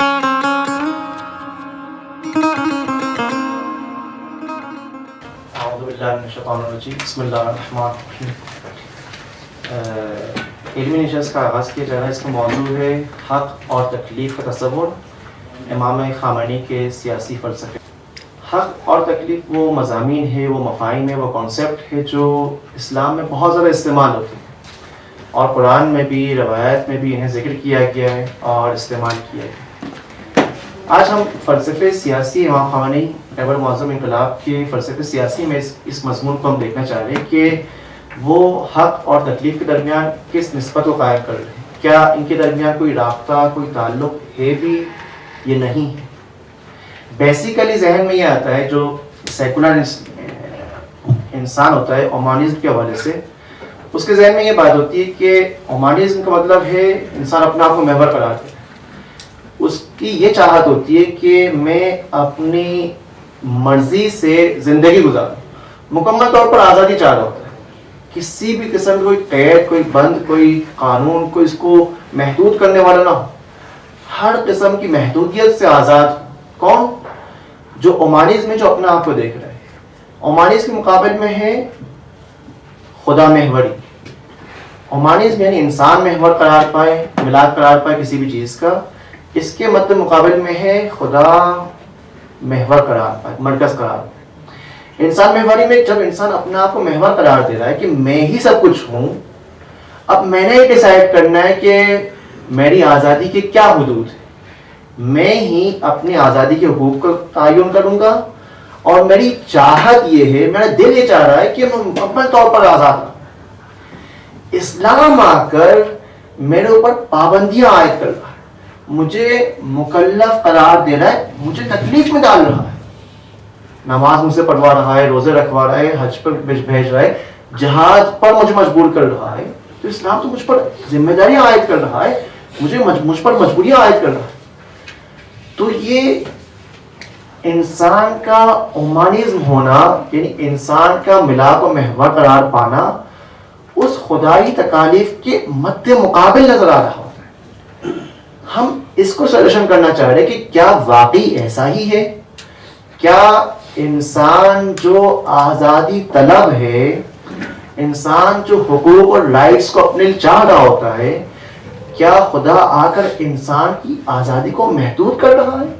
اعوذ باللہ من الشیطان الرجیم، بسم اللہ الرحمن الرحیم۔ علمی نشست کا آغاز کیا جا رہا ہے۔ اس کا موضوع ہے حق اور تکلیف کا تصور، امام خامنئی کے سیاسی فلسفے۔ حق اور تکلیف وہ مضامین ہے، وہ مفاہیم ہے، وہ کانسیپٹ ہے جو اسلام میں بہت زیادہ استعمال ہوتے ہیں، اور قرآن میں بھی، روایت میں بھی انہیں ذکر کیا گیا ہے اور استعمال کیا گیا ہے۔ آج ہم فلسفے سیاسی، امام خامنئی اکبر معظم انقلاب کے فلسفے سیاسی میں اس مضمون کو ہم دیکھنا چاہ رہے ہیں کہ وہ حق اور تکلیف کے درمیان کس نسبت کو قائم کر رہے ہیں۔ کیا ان کے درمیان کوئی رابطہ، کوئی تعلق ہے بھی یا نہیں ہے؟ بیسیکلی ذہن میں یہ آتا ہے، جو سیکولر انسان ہوتا ہے اومانزم کے حوالے سے، اس کے ذہن میں یہ بات ہوتی ہے کہ اومانزم کا مطلب ہے انسان اپنا آپ کو محور قرار دے۔ اس کی یہ چاہت ہوتی ہے کہ میں اپنی مرضی سے زندگی گزاروں، مکمل طور پر آزادی چاہ رہا ہوتا ہے، کسی بھی قسم کوئی قید، کوئی بند، کوئی قانون، کوئی اس کو محدود کرنے والا نہ ہو، ہر قسم کی محدودیت سے آزاد۔ کون؟ جو اومانزم میں جو اپنا آپ کو دیکھ رہا ہے۔ اومانزم کے مقابل میں ہے خدا محوری۔ اومانزم یعنی انسان محور قرار پائے، ملاک قرار پائے کسی بھی چیز کا، اس کے مد مقابل میں ہے خدا محور قرار پائے، مرکز قرار پائے۔ انسان محوری میں جب انسان اپنے آپ کو محور قرار دے رہا ہے کہ میں ہی سب کچھ ہوں، اب میں نے ڈیسائیڈ کرنا ہے کہ میری آزادی کے کیا حدود ہیں، میں ہی اپنی آزادی کے حقوق کا تعین کروں گا، اور میری چاہت یہ ہے، میرا دل یہ چاہ رہا ہے کہ میں مکمل طور پر آزاد ہوں۔ اسلام آ کر میرے اوپر پابندیاں عائد کر رہا ہے، مجھے مکلف قرار دے رہا ہے، مجھے تکلیف میں ڈال رہا ہے، نماز مجھ سے پڑھوا رہا ہے، روزے رکھوا رہا ہے، حج پر بھیج رہا ہے، جہاد پر مجھے مجبور کر رہا ہے۔ تو اسلام تو مجھ پر ذمہ داریاں عائد کر رہا ہے، مجھ پر مجبوریاں عائد کر رہا ہے۔ تو یہ انسان کا اومانزم ہونا، یعنی انسان کا ملاک و محور قرار پانا، اس خدائی تکالیف کے مد مقابل نظر آ رہا ہوتا ہے۔ ہم اس کو سلیوشن کرنا چاہ رہے ہیں کہ کیا واقعی ایسا ہی ہے؟ کیا انسان جو آزادی طلب ہے، انسان جو حقوق اور رائٹس کو اپنے لیے چاہ رہا ہوتا ہے، کیا خدا آ کر انسان کی آزادی کو محدود کر رہا ہے؟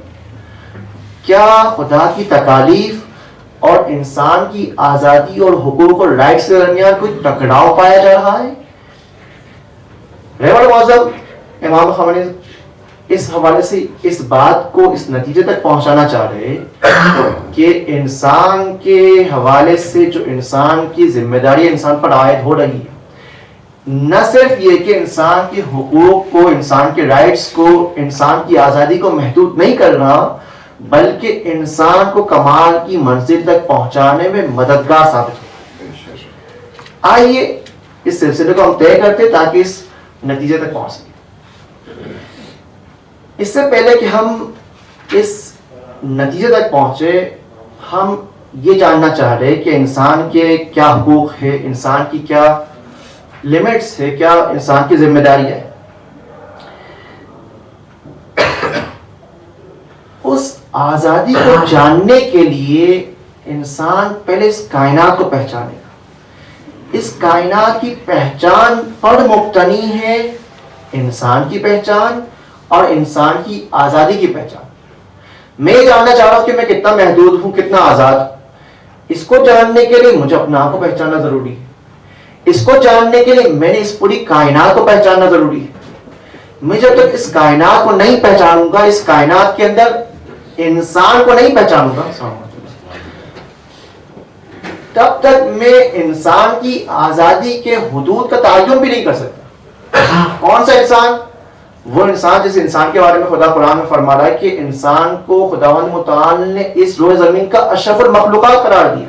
کیا خدا کی تکالیف اور انسان کی آزادی اور حقوق اور رائٹس کے درمیان کوئی ٹکراؤ پایا جا رہا ہے؟ رہبر معظم امام خامنئی اس حوالے سے اس بات کو اس نتیجے تک پہنچانا چاہ رہے کہ انسان کے حوالے سے جو انسان کی ذمہ داری انسان پر عائد ہو رہی ہے، نہ صرف یہ کہ انسان کے حقوق کو، انسان کے رائٹس کو، انسان کی آزادی کو محدود نہیں کر رہا، بلکہ انسان کو کمال کی منزل تک پہنچانے میں مددگار ثابت ہو۔ آئیے اس سلسلے کو ہم طے کرتے تاکہ اس نتیجے تک پہنچ سکیں۔ اس سے پہلے کہ ہم اس نتیجے تک پہنچے، ہم یہ جاننا چاہ رہے کہ انسان کے کیا حقوق ہے، انسان کی کیا لمٹس ہے، کیا انسان کی ذمہ داری ہے۔ اس آزادی کو جاننے کے لیے انسان پہلے اس کائنات کو پہچانے گا۔ اس کائنات کی پہچان پر مبتنی ہے انسان کی پہچان اور انسان کی آزادی کی پہچان۔ میں یہ جاننا چاہ رہا ہوں کہ میں کتنا محدود ہوں، کتنا آزاد ہوں۔ اس کو جاننے کے لیے مجھے اپنے آپ کو پہچاننا ضروری ہے۔ اس کو جاننے کے لیے میں نے اس پوری کائنات کو پہچاننا ضروری ہے۔ میں جب تک اس کائنات کو نہیں پہچانوں گا، اس کائنات کے اندر انسان کو نہیں پہچانوں گا، تب تک میں انسان کی آزادی کے حدود کا تعین بھی نہیں کر سکتا۔ کون سا انسان؟ وہ انسان جس انسان کے بارے میں خدا قرآن میں فرما رہا ہے کہ انسان کو خداوند متعال نے اس روئے زمین کا اشرف المخلوقات قرار دیا۔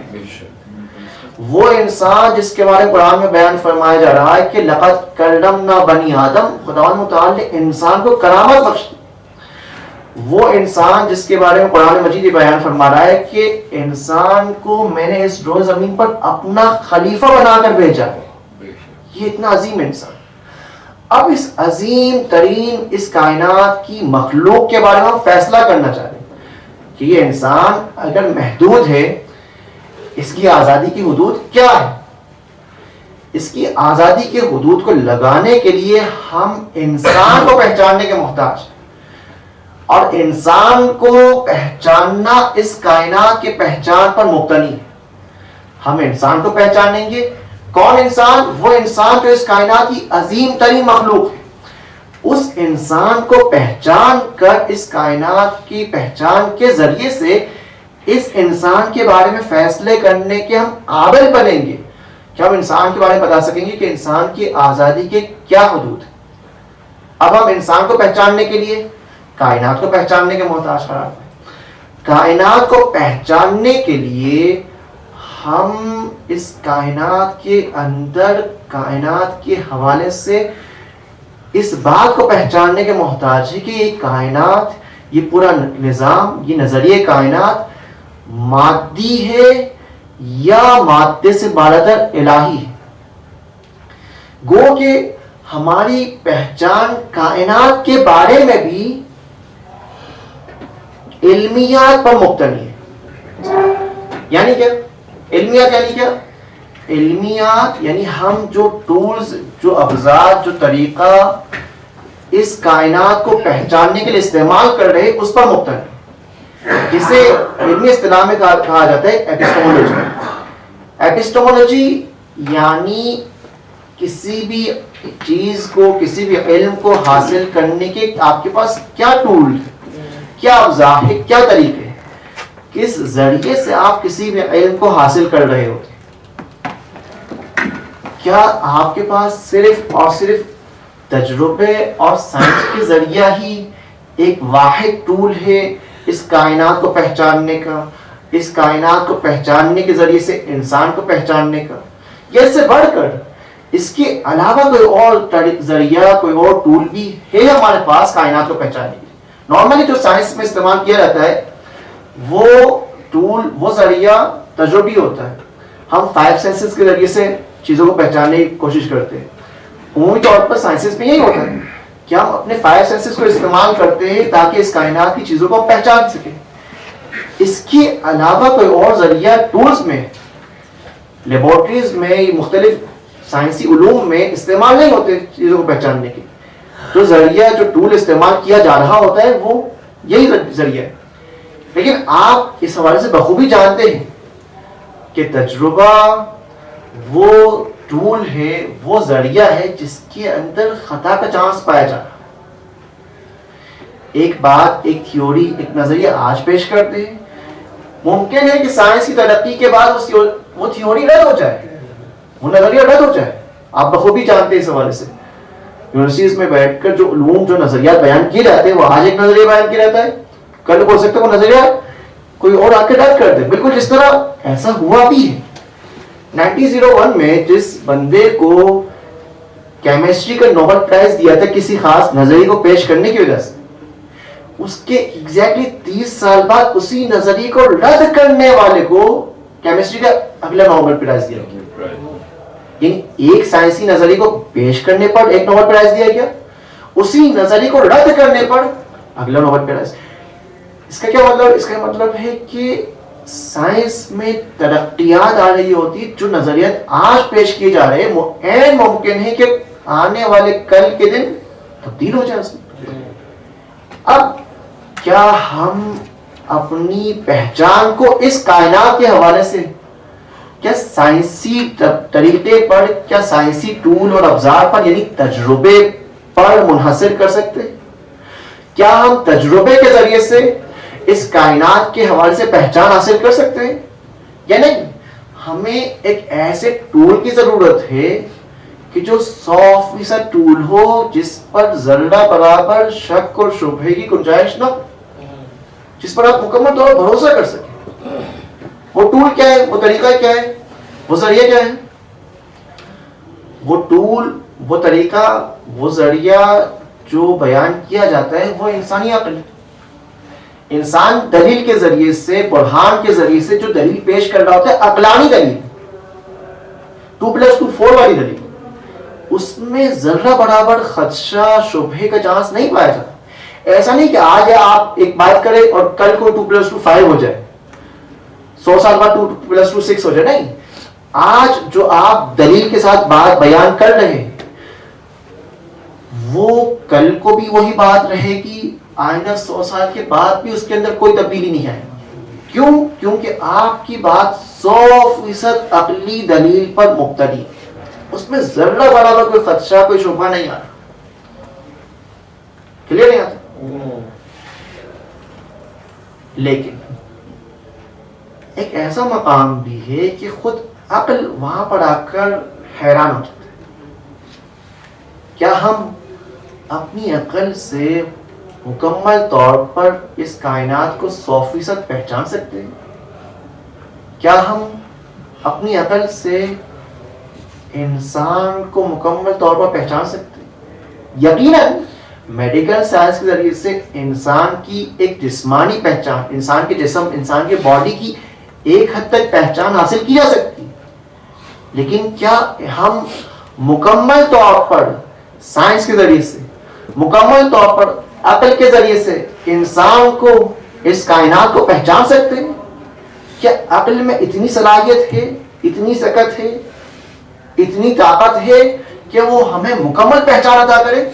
وہ انسان جس کے بارے میں قرآن میں بیان فرمایا جا رہا ہے کہ لقد کرمنا بنی آدم، خداوند متعال نے انسان کو کرامت بخش دی۔ وہ انسان جس کے بارے میں قرآن مجید بیان فرما رہا ہے کہ انسان کو میں نے اس روئے زمین پر اپنا خلیفہ بنا کر بھیجا ہے۔ یہ اتنا عظیم انسان، اب اس عظیم ترین اس کائنات کی مخلوق کے بارے میں ہم فیصلہ کرنا چاہ رہے ہیں کہ یہ انسان اگر محدود ہے، اس کی آزادی کی حدود کیا ہے؟ اس کی آزادی کے حدود کو لگانے کے لیے ہم انسان کو پہچاننے کے محتاج ہیں، اور انسان کو پہچاننا اس کائنات کے پہچان پر مبتنی ہے۔ ہم انسان کو پہچانیں گے۔ کون انسان؟ وہ انسان جو اس کائنات کی عظیم ترین مخلوق ہے۔ اس انسان کو پہچان کر اس کائنات کی پہچان کے ذریعے سے اس انسان کے بارے میں فیصلے کرنے کے ہم قابل بنیں گے کہ ہم انسان کے بارے میں بتا سکیں گے کہ انسان کی آزادی کے کیا حدود ہیں۔ اب ہم انسان کو پہچاننے کے لیے کائنات کو پہچاننے کے محتاج قرار دیں۔ کائنات کو پہچاننے کے لیے ہم اس کائنات کے اندر کائنات کے حوالے سے اس بات کو پہچاننے کے محتاج ہے کہ یہ کائنات، یہ پورا نظام، یہ نظریہ کائنات مادی ہے یا مادے سے بالاتر الہی ہے۔ گو کہ ہماری پہچان کائنات کے بارے میں بھی علمیات پر مبتنی ہے۔ یعنی کیا علمیات؟ یعنی کیا علمیات؟ یعنی ہم جو ٹولز، جو ابزار، جو طریقہ اس کائنات کو پہچاننے کے لیے استعمال کر رہے اس پر مبتنی، جسے علمی اصطلاح میں کہا جاتا ہے ایپسٹمولوجی۔ ایپسٹمولوجی یعنی کسی بھی چیز کو، کسی بھی علم کو حاصل کرنے کے آپ کے پاس کیا ٹول ہے، کیا ابزار ہے، کیا طریقے ہیں، کس ذریعے سے آپ کسی بھی علم کو حاصل کر رہے ہوتے ہیں۔ کیا آپ کے پاس صرف اور صرف تجربے اور سائنس کے ذریعہ ہی ایک واحد ٹول ہے اس کائنات کو پہچاننے کا، اس کائنات کو پہچاننے کے ذریعے سے انسان کو پہچاننے کا، یا اس سے بڑھ کر اس کے علاوہ کوئی اور ذریعہ، کوئی اور ٹول بھی ہے ہمارے پاس کائنات کو پہچاننے کے لیے؟ نارملی جو سائنس میں استعمال کیا جاتا ہے وہ ٹول، وہ ذریعہ تجربی ہوتا ہے۔ ہم 5 سینسز کے ذریعے سے چیزوں کو پہچاننے کی کوشش کرتے ہیں۔ عمومی طور پر سائنسز میں یہی ہوتا ہے کہ ہم اپنے 5 سینسز کو استعمال کرتے ہیں تاکہ اس کائنات کی چیزوں کو پہچان سکیں۔ اس کے علاوہ کوئی اور ذریعہ ٹولز میں، لیبارٹریز میں، مختلف سائنسی علوم میں استعمال نہیں ہوتے چیزوں کو پہچاننے کے۔ جو ذریعہ، جو ٹول استعمال کیا جا رہا ہوتا ہے وہ یہی ذریعہ ہے۔ لیکن آپ اس حوالے سے بخوبی جانتے ہیں کہ تجربہ وہ ٹول ہے، وہ ذریعہ ہے جس کے اندر خطا کا چانس پایا جا رہا ہے۔ ایک بات، ایک تھیوری، ایک نظریہ آج پیش کرتے ہیں، ممکن ہے کہ سائنس کی ترقی کے بعد وہ تھیوری رد ہو جائے، وہ نظریہ رد ہو جائے۔ آپ بخوبی جانتے ہیں اس حوالے سے یونیورسٹیز میں بیٹھ کر جو علوم، جو نظریات بیان کیے جاتے ہیں وہ آج ایک نظریہ بیان کیا جاتا ہے، کل ہو سکتا ہے وہ نظریہ کوئی اور آ کے رد کر دے، بالکل جس طرح ایسا ہوا بھی ہے۔ 1901 میں جس بندے کو کیمسٹری کا نوبل پرائز دیا تھا کسی خاص نظریے کو پیش کرنے کی وجہ سے، اس کے ایگزیکٹلی 30 سال بعد اسی نظریے کو رد کرنے والے کو کیمسٹری کا اگلا نوبل پرائز دیا گیا۔ یعنی ایک سائنسی نظریے کو پیش کرنے پر ایک نوبل پرائز دیا گیا، اسی نظریے کو رد کرنے پر اگلا نوبل پرائز۔ اس کا کیا مطلب؟ اس کا مطلب ہے کہ سائنس میں ترقیات آ رہی ہوتی، جو نظریات آج پیش کیے جا رہے ہیں وہ عین ممکن ہے کہ آنے والے کل کے دن تبدیل ہو جائے اس میں۔ اب کیا ہم اپنی پہچان کو اس کائنات کے حوالے سے کیا سائنسی طریقے پر، کیا سائنسی ٹول اور ابزار پر یعنی تجربے پر منحصر کر سکتے ہیں؟ کیا ہم تجربے کے ذریعے سے اس کائنات کے حوالے سے پہچان حاصل کر سکتے ہیں یا نہیں؟ ہمیں ایک ایسے ٹول کی ضرورت ہے کہ جو 100% ٹول ہو، جس پر ذرہ برابر شک اور شبہے کی گنجائش نہ ہو، جس پر آپ مکمل طور پر بھروسہ کر سکیں۔ وہ ٹول کیا ہے؟ وہ طریقہ کیا ہے؟ وہ ذریعہ کیا ہے؟ وہ ٹول، وہ طریقہ، وہ ذریعہ جو بیان کیا جاتا ہے وہ انسانی عقل ہے۔ انسان دلیل کے ذریعے سے، برہان کے ذریعے سے جو دلیل پیش کر رہا ہوتا ہے عقلانی دلیل، 2+2=4 والی دلیل، اس میں ذرہ برابر خدشہ شبہے کا چانس نہیں پایا جاتا. ایسا نہیں کہ آج آپ ایک بات کریں اور کل کو 2+2 5 ہو جائے, 100 سال بعد 2+2 6 ہو جائے. نہیں, آج جو آپ دلیل کے ساتھ بات بیان کر رہے ہیں وہ کل کو بھی وہی بات رہے گی, آئندہ 100 سال کے بعد بھی اس کے اندر کوئی تبدیلی نہیں آئے. کیوں؟ کیونکہ آپ کی بات 100% عقلی دلیل پر مبتنی, اس میں ذرہ برابر کوئی خدشہ کوئی شبہ نہیں آ رہا. کلیئر نہیں آتا؟ لیکن ایک ایسا مقام بھی ہے کہ خود عقل وہاں پر آ کر حیران ہو جاتا ہے. کیا ہم اپنی عقل سے مکمل طور پر اس کائنات کو 100% پہچان سکتے ہیں؟ کیا ہم اپنی عقل سے انسان کو مکمل طور پر پہچان سکتے ہیں؟ یقیناً میڈیکل سائنس کے ذریعے سے انسان کی ایک جسمانی پہچان, انسان کے جسم, انسان کے باڈی کی ایک حد تک پہچان حاصل کی جا سکتی, لیکن کیا ہم مکمل طور پر سائنس کے ذریعے سے, مکمل طور پر عقل کے ذریعے سے انسان کو, اس کائنات کو پہچان سکتے ہیں؟ کیا عقل میں اتنی صلاحیت ہے, اتنی سکت ہے, اتنی طاقت ہے کہ وہ ہمیں مکمل پہچان عطا کرے؟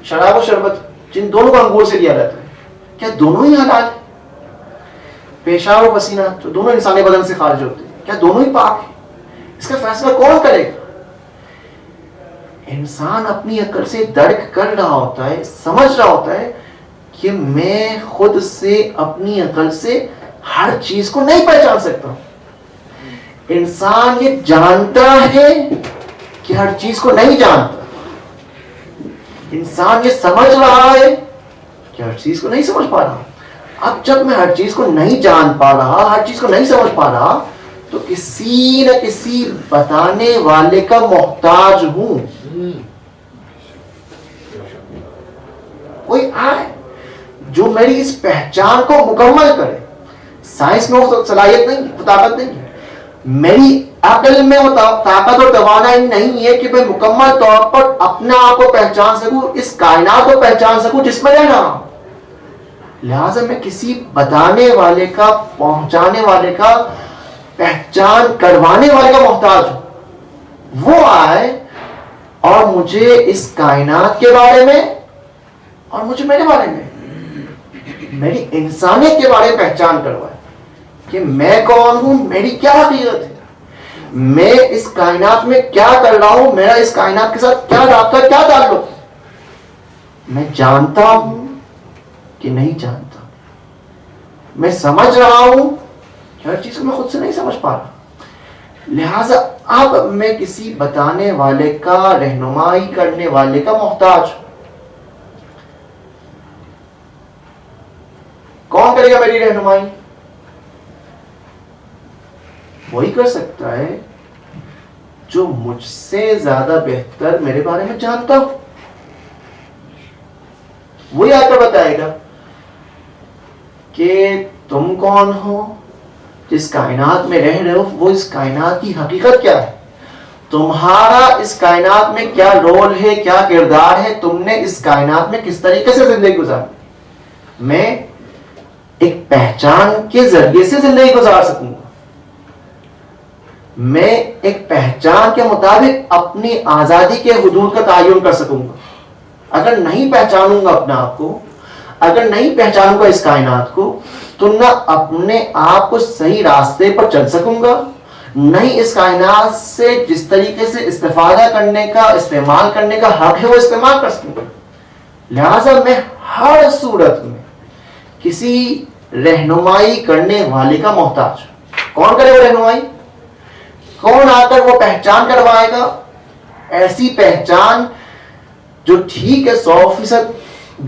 شراب و شربت جن دونوں کو انگور سے لیا جاتا ہے, کیا دونوں ہی حلال ہیں؟ پیشاب و پسینہ جو دونوں انسانی بدن سے خارج ہوتے ہیں, کیا دونوں ہی پاک ہیں؟ اس کا فیصلہ کون کرے گا؟ انسان اپنی عقل سے درک کر رہا ہوتا ہے, سمجھ رہا ہوتا ہے کہ میں خود سے, اپنی عقل سے ہر چیز کو نہیں پہچان سکتا. انسان یہ جانتا ہے کہ ہر چیز کو نہیں جانتا. انسان یہ سمجھ رہا ہے کہ ہر چیز کو نہیں سمجھ پا رہا. اب جب میں ہر چیز کو نہیں جان پا رہا, ہر چیز کو نہیں سمجھ پا رہا, تو کسی نہ کسی بتانے والے کا محتاج ہوں. کوئی آئے جو میری اس پہچان کو مکمل کرے. سائنس میں وہ صلاحیت نہیں, وہ طاقت نہیں ہے. میری عقل میں وہ طاقت اور توانائی نہیں ہے کہ میں مکمل طور پر اپنے آپ کو پہچان سکوں, اس کائنات کو پہچان سکوں جس میں رہ رہا ہوں. لہٰذا میں کسی بتانے والے کا, پہنچانے والے کا, پہچان کروانے والے کا محتاج ہوں. وہ آئے اور مجھے اس کائنات کے بارے میں اور مجھے میرے بارے میں, میری انسانیت کے بارے میں پہچان کروائے کہ میں کون ہوں, میری کیا حقیقت ہے, میں اس کائنات میں کیا کر رہا ہوں, میرا اس کائنات کے ساتھ کیا رابطہ, کیا تعلق ہے, میں جانتا ہوں کہ نہیں جانتا, میں سمجھ رہا ہوں کہ ہر چیز کو میں خود سے نہیں سمجھ پا رہا. لہذا اب میں کسی بتانے والے کا, رہنمائی کرنے والے کا محتاج ہوں. کون کرے گا میری رہنمائی؟ وہی کر سکتا ہے جو مجھ سے زیادہ بہتر میرے بارے میں جانتا ہو. وہی آ کر بتائے گا کہ تم کون ہو, جس کائنات میں رہ رہے ہو وہ اس کائنات کی حقیقت کیا ہے, تمہارا اس کائنات میں کیا رول ہے, کیا کردار ہے, تم نے اس کائنات میں کس طریقے سے زندگی گزاری. میں ایک پہچان کے ذریعے سے زندگی گزار سکوں گا. میں ایک پہچان کے مطابق اپنی آزادی کے حدود کا تعین کر سکوں گا. اگر نہیں پہچانوں گا اپنے آپ کو, اگر نہیں پہچانوں گا اس کائنات کو, تو نہ اپنے آپ کو صحیح راستے پر چل سکوں گا, نہیں اس کائنات سے جس طریقے سے استفادہ کرنے کا, استعمال کرنے کا حق ہے وہ استعمال کر سکوں گا. لہذا میں ہر صورت میں کسی رہنمائی کرنے والے کا محتاج. کون کرے وہ رہنمائی؟ کون آ کر وہ پہچان کروائے گا, ایسی پہچان جو ٹھیک ہے 100%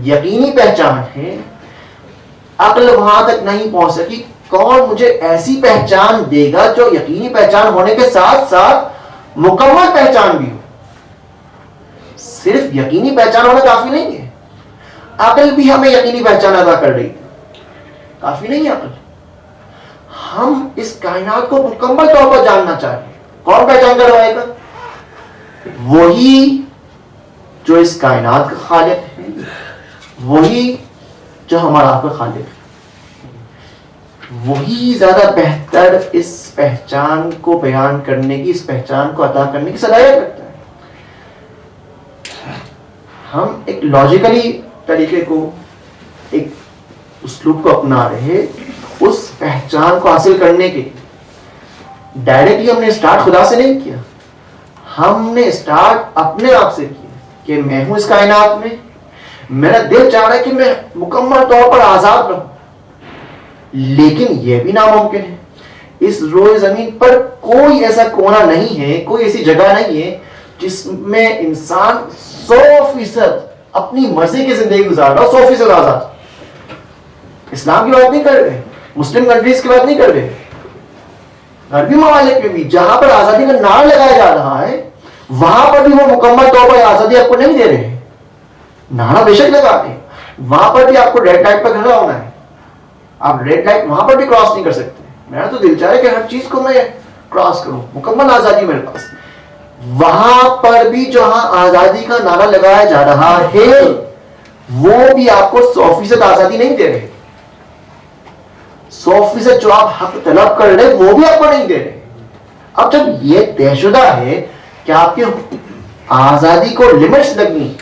یقینی پہچان ہے, عقل وہاں تک نہیں پہنچ سکی. کون مجھے ایسی پہچان دے گا جو یقینی پہچان ہونے کے ساتھ ساتھ مکمل پہچان بھی ہو. صرف یقینی پہچان ہونا کافی نہیں ہے, عقل بھی ہمیں یقینی پہچان ادا کر رہی ہے, کافی نہیں ہے عقل. ہم اس کائنات کو مکمل طور پر جاننا چاہتے ہیں. کون پہچان کروائے گا؟ وہی جو اس کائنات کا خالق ہے، وہی جو ہمارا آپ کا خالق ہے. وہی زیادہ بہتر اس پہچان کو بیان کرنے کی، اس پہچان کو عطا کرنے کی صلاحیت رکھتا ہے. ہم ایک لاجیکلی طریقے کو، ایک اسلوب کو اپنا رہے اس پہچان کو حاصل کرنے کے. ڈائریکٹلی ہم نے اسٹارٹ خدا سے نہیں کیا، ہم نے اسٹارٹ اپنے آپ سے کیا کہ میں ہوں اس کائنات میں، میرا دل چاہ رہا ہے کہ میں مکمل طور پر آزاد رہوں. لیکن یہ بھی ناممکن ہے. اس روئے زمین پر کوئی ایسا کونا نہیں ہے، کوئی ایسی جگہ نہیں ہے جس میں انسان 100% اپنی مرضی کی زندگی گزار رہا ہو، 100% آزاد. اسلام کی بات نہیں کر رہے، مسلم کنٹریز کی بات نہیں کر رہے، غربی ممالک میں بھی جہاں پر آزادی کا نعرہ لگایا جا رہا ہے وہاں پر بھی وہ مکمل طور پر آزادی آپ کو نہیں دے رہے. نعرہ بے شک لگا رہے، وہاں پر بھی آپ کو ریڈ لائٹ پر کھڑا ہونا ہے، آپ ریڈ لائٹ وہاں پر بھی کراس نہیں کر سکتے. میرا تو دل چاہ رہا ہے کہ ہر چیز کو میں کراس کروں، مکمل آزادی میرے پاس. وہاں پر بھی جہاں آزادی کا نعرہ لگایا جا رہا ہے وہ بھی آپ کو 100% آزادی نہیں دے رہے. 100% جو آپ حق طلب کر رہے وہ بھی آپ کو نہیں دے رہے. اب جب یہ طے شدہ ہے کہ آپ کی آزادی کو لمٹس لگنی،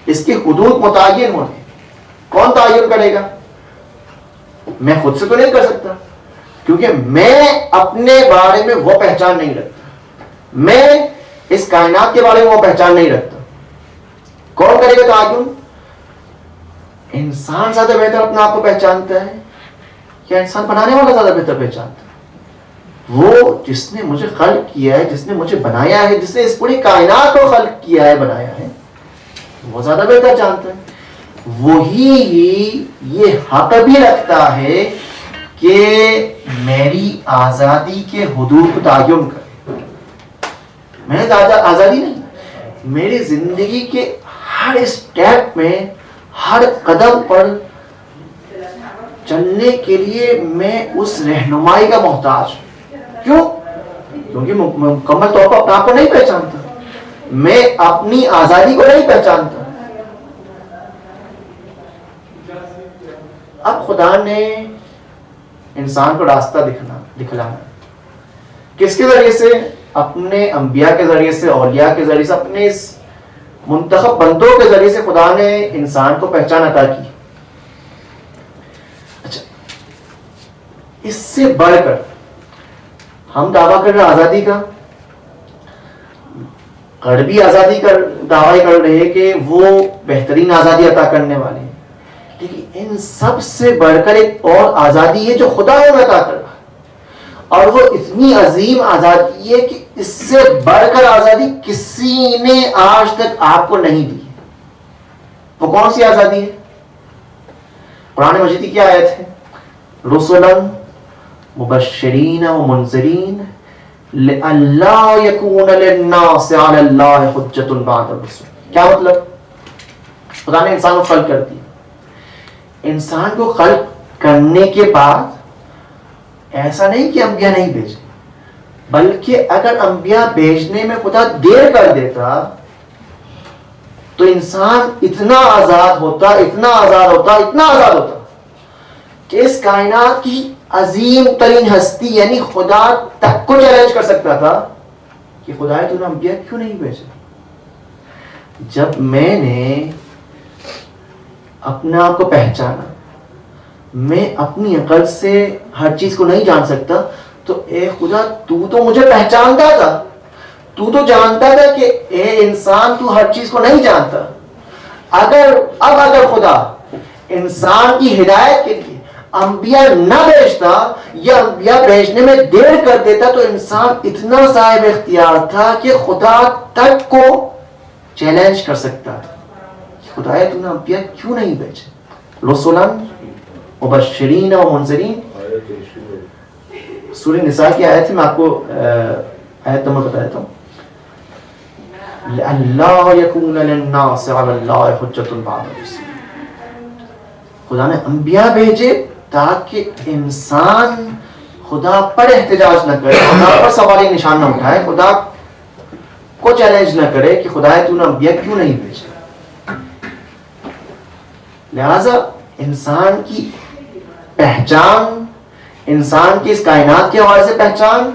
اس کی حدود متعین ہونے، کون تعین کرے گا؟ میں خود سے تو نہیں کر سکتا، کیونکہ میں اپنے بارے میں وہ پہچان نہیں رکھتا، میں اس کائنات کے بارے میں وہ پہچان نہیں رکھتا. کون کرے گا تعین؟ انسان زیادہ بہتر اپنے آپ کو پہچانتا ہے یا انسان بنانے والا زیادہ بہتر پہچانتا ہے؟ وہ جس نے مجھے خلق کیا ہے، جس نے مجھے بنایا ہے، جس نے اس پوری کائنات کو خلق کیا ہے، بنایا ہے، وہ زیادہ بہتر جانتا ہے. وہی یہ حق بھی رکھتا ہے کہ میری آزادی کے حدود کو تعین کرے. میں آزادی نہیں، میری زندگی کے ہر اسٹیپ میں، ہر قدم پر چلنے کے لیے میں اس رہنمائی کا محتاج ہوں. کیوں؟ کیونکہ مکمل طور پر اپنے آپ کو نہیں پہچانتا، میں اپنی آزادی کو نہیں پہچانتا. اب خدا نے انسان کو راستہ دکھلانا کس کے ذریعے سے؟ اپنے انبیاء کے ذریعے سے، اولیاء کے ذریعے سے، اپنے اس منتخب بندوں کے ذریعے سے خدا نے انسان کو پہچان عطا کی. اچھا، اس سے بڑھ کر ہم دعویٰ کر رہے ہیں آزادی کا، غربی آزادی کا دعویٰ کر رہے ہیں کہ وہ بہترین آزادی عطا کرنے والے ہیں. لیکن ان سب سے بڑھ کر ایک اور آزادی ہے جو خدا ہمیں عطا کر رہا ہے، اور وہ اتنی عظیم آزادی ہے کہ اس سے بڑھ کر آزادی کسی نے آج تک آپ کو نہیں دی. وہ کون سی آزادی ہے؟ قرآن مجید کی کیا آیت ہے؟ رسلا مبشرین و منذرین لئلا یکون للناس علی اللہ حجۃ بعد الرسل. کیا مطلب؟ خدا نے انسان کو خلق کر دیا. انسان کو خلق کرنے کے بعد ایسا نہیں کہ انبیاء نہیں بھیجے، بلکہ اگر انبیاء بھیجنے میں خدا دیر کر دیتا تو انسان اتنا آزاد ہوتا کہ اس کائنات کی عظیم ترین ہستی یعنی خدا تک کو چیلنج کر سکتا تھا کہ خدا تو نے انبیاء کیوں نہیں بھیجے. جب میں نے اپنے آپ کو پہچانا، میں اپنی عقل سے ہر چیز کو نہیں جان سکتا، تو اے خدا تو مجھے پہچانتا تھا، تو جانتا تھا کہ اے انسان تو ہر چیز کو نہیں جانتا. اگر خدا انسان کی ہدایت کے لیے انبیاء نہ بھیجتا یا انبیاء بھیجنے میں دیر کر دیتا تو انسان اتنا صاحب اختیار تھا کہ خدا تک کو چیلنج کر سکتا تھا. خدا تو نے انبیاء کیوں نہیں بھیجے؟ رسولا مبشرین و منذرین. سورہ نساء کی آیت ہے، میں آپ کو آیت نمبر بتا دیتا ہوں. لئلا یکون للناس علی اللہ حجۃ بعد الرسل. خدا نے انبیاء بھیجے تاکہ انسان خدا پر احتجاج نہ کرے, خدا پر سوالی نشان نہ اٹھائے, خدا کو چیلنج نہ کرے کہ خدا تو نے انبیاء کیوں نہیں بھیجا. لہذا انسان کی پہچان, انسان کی اس کائنات کے حوالے سے پہچان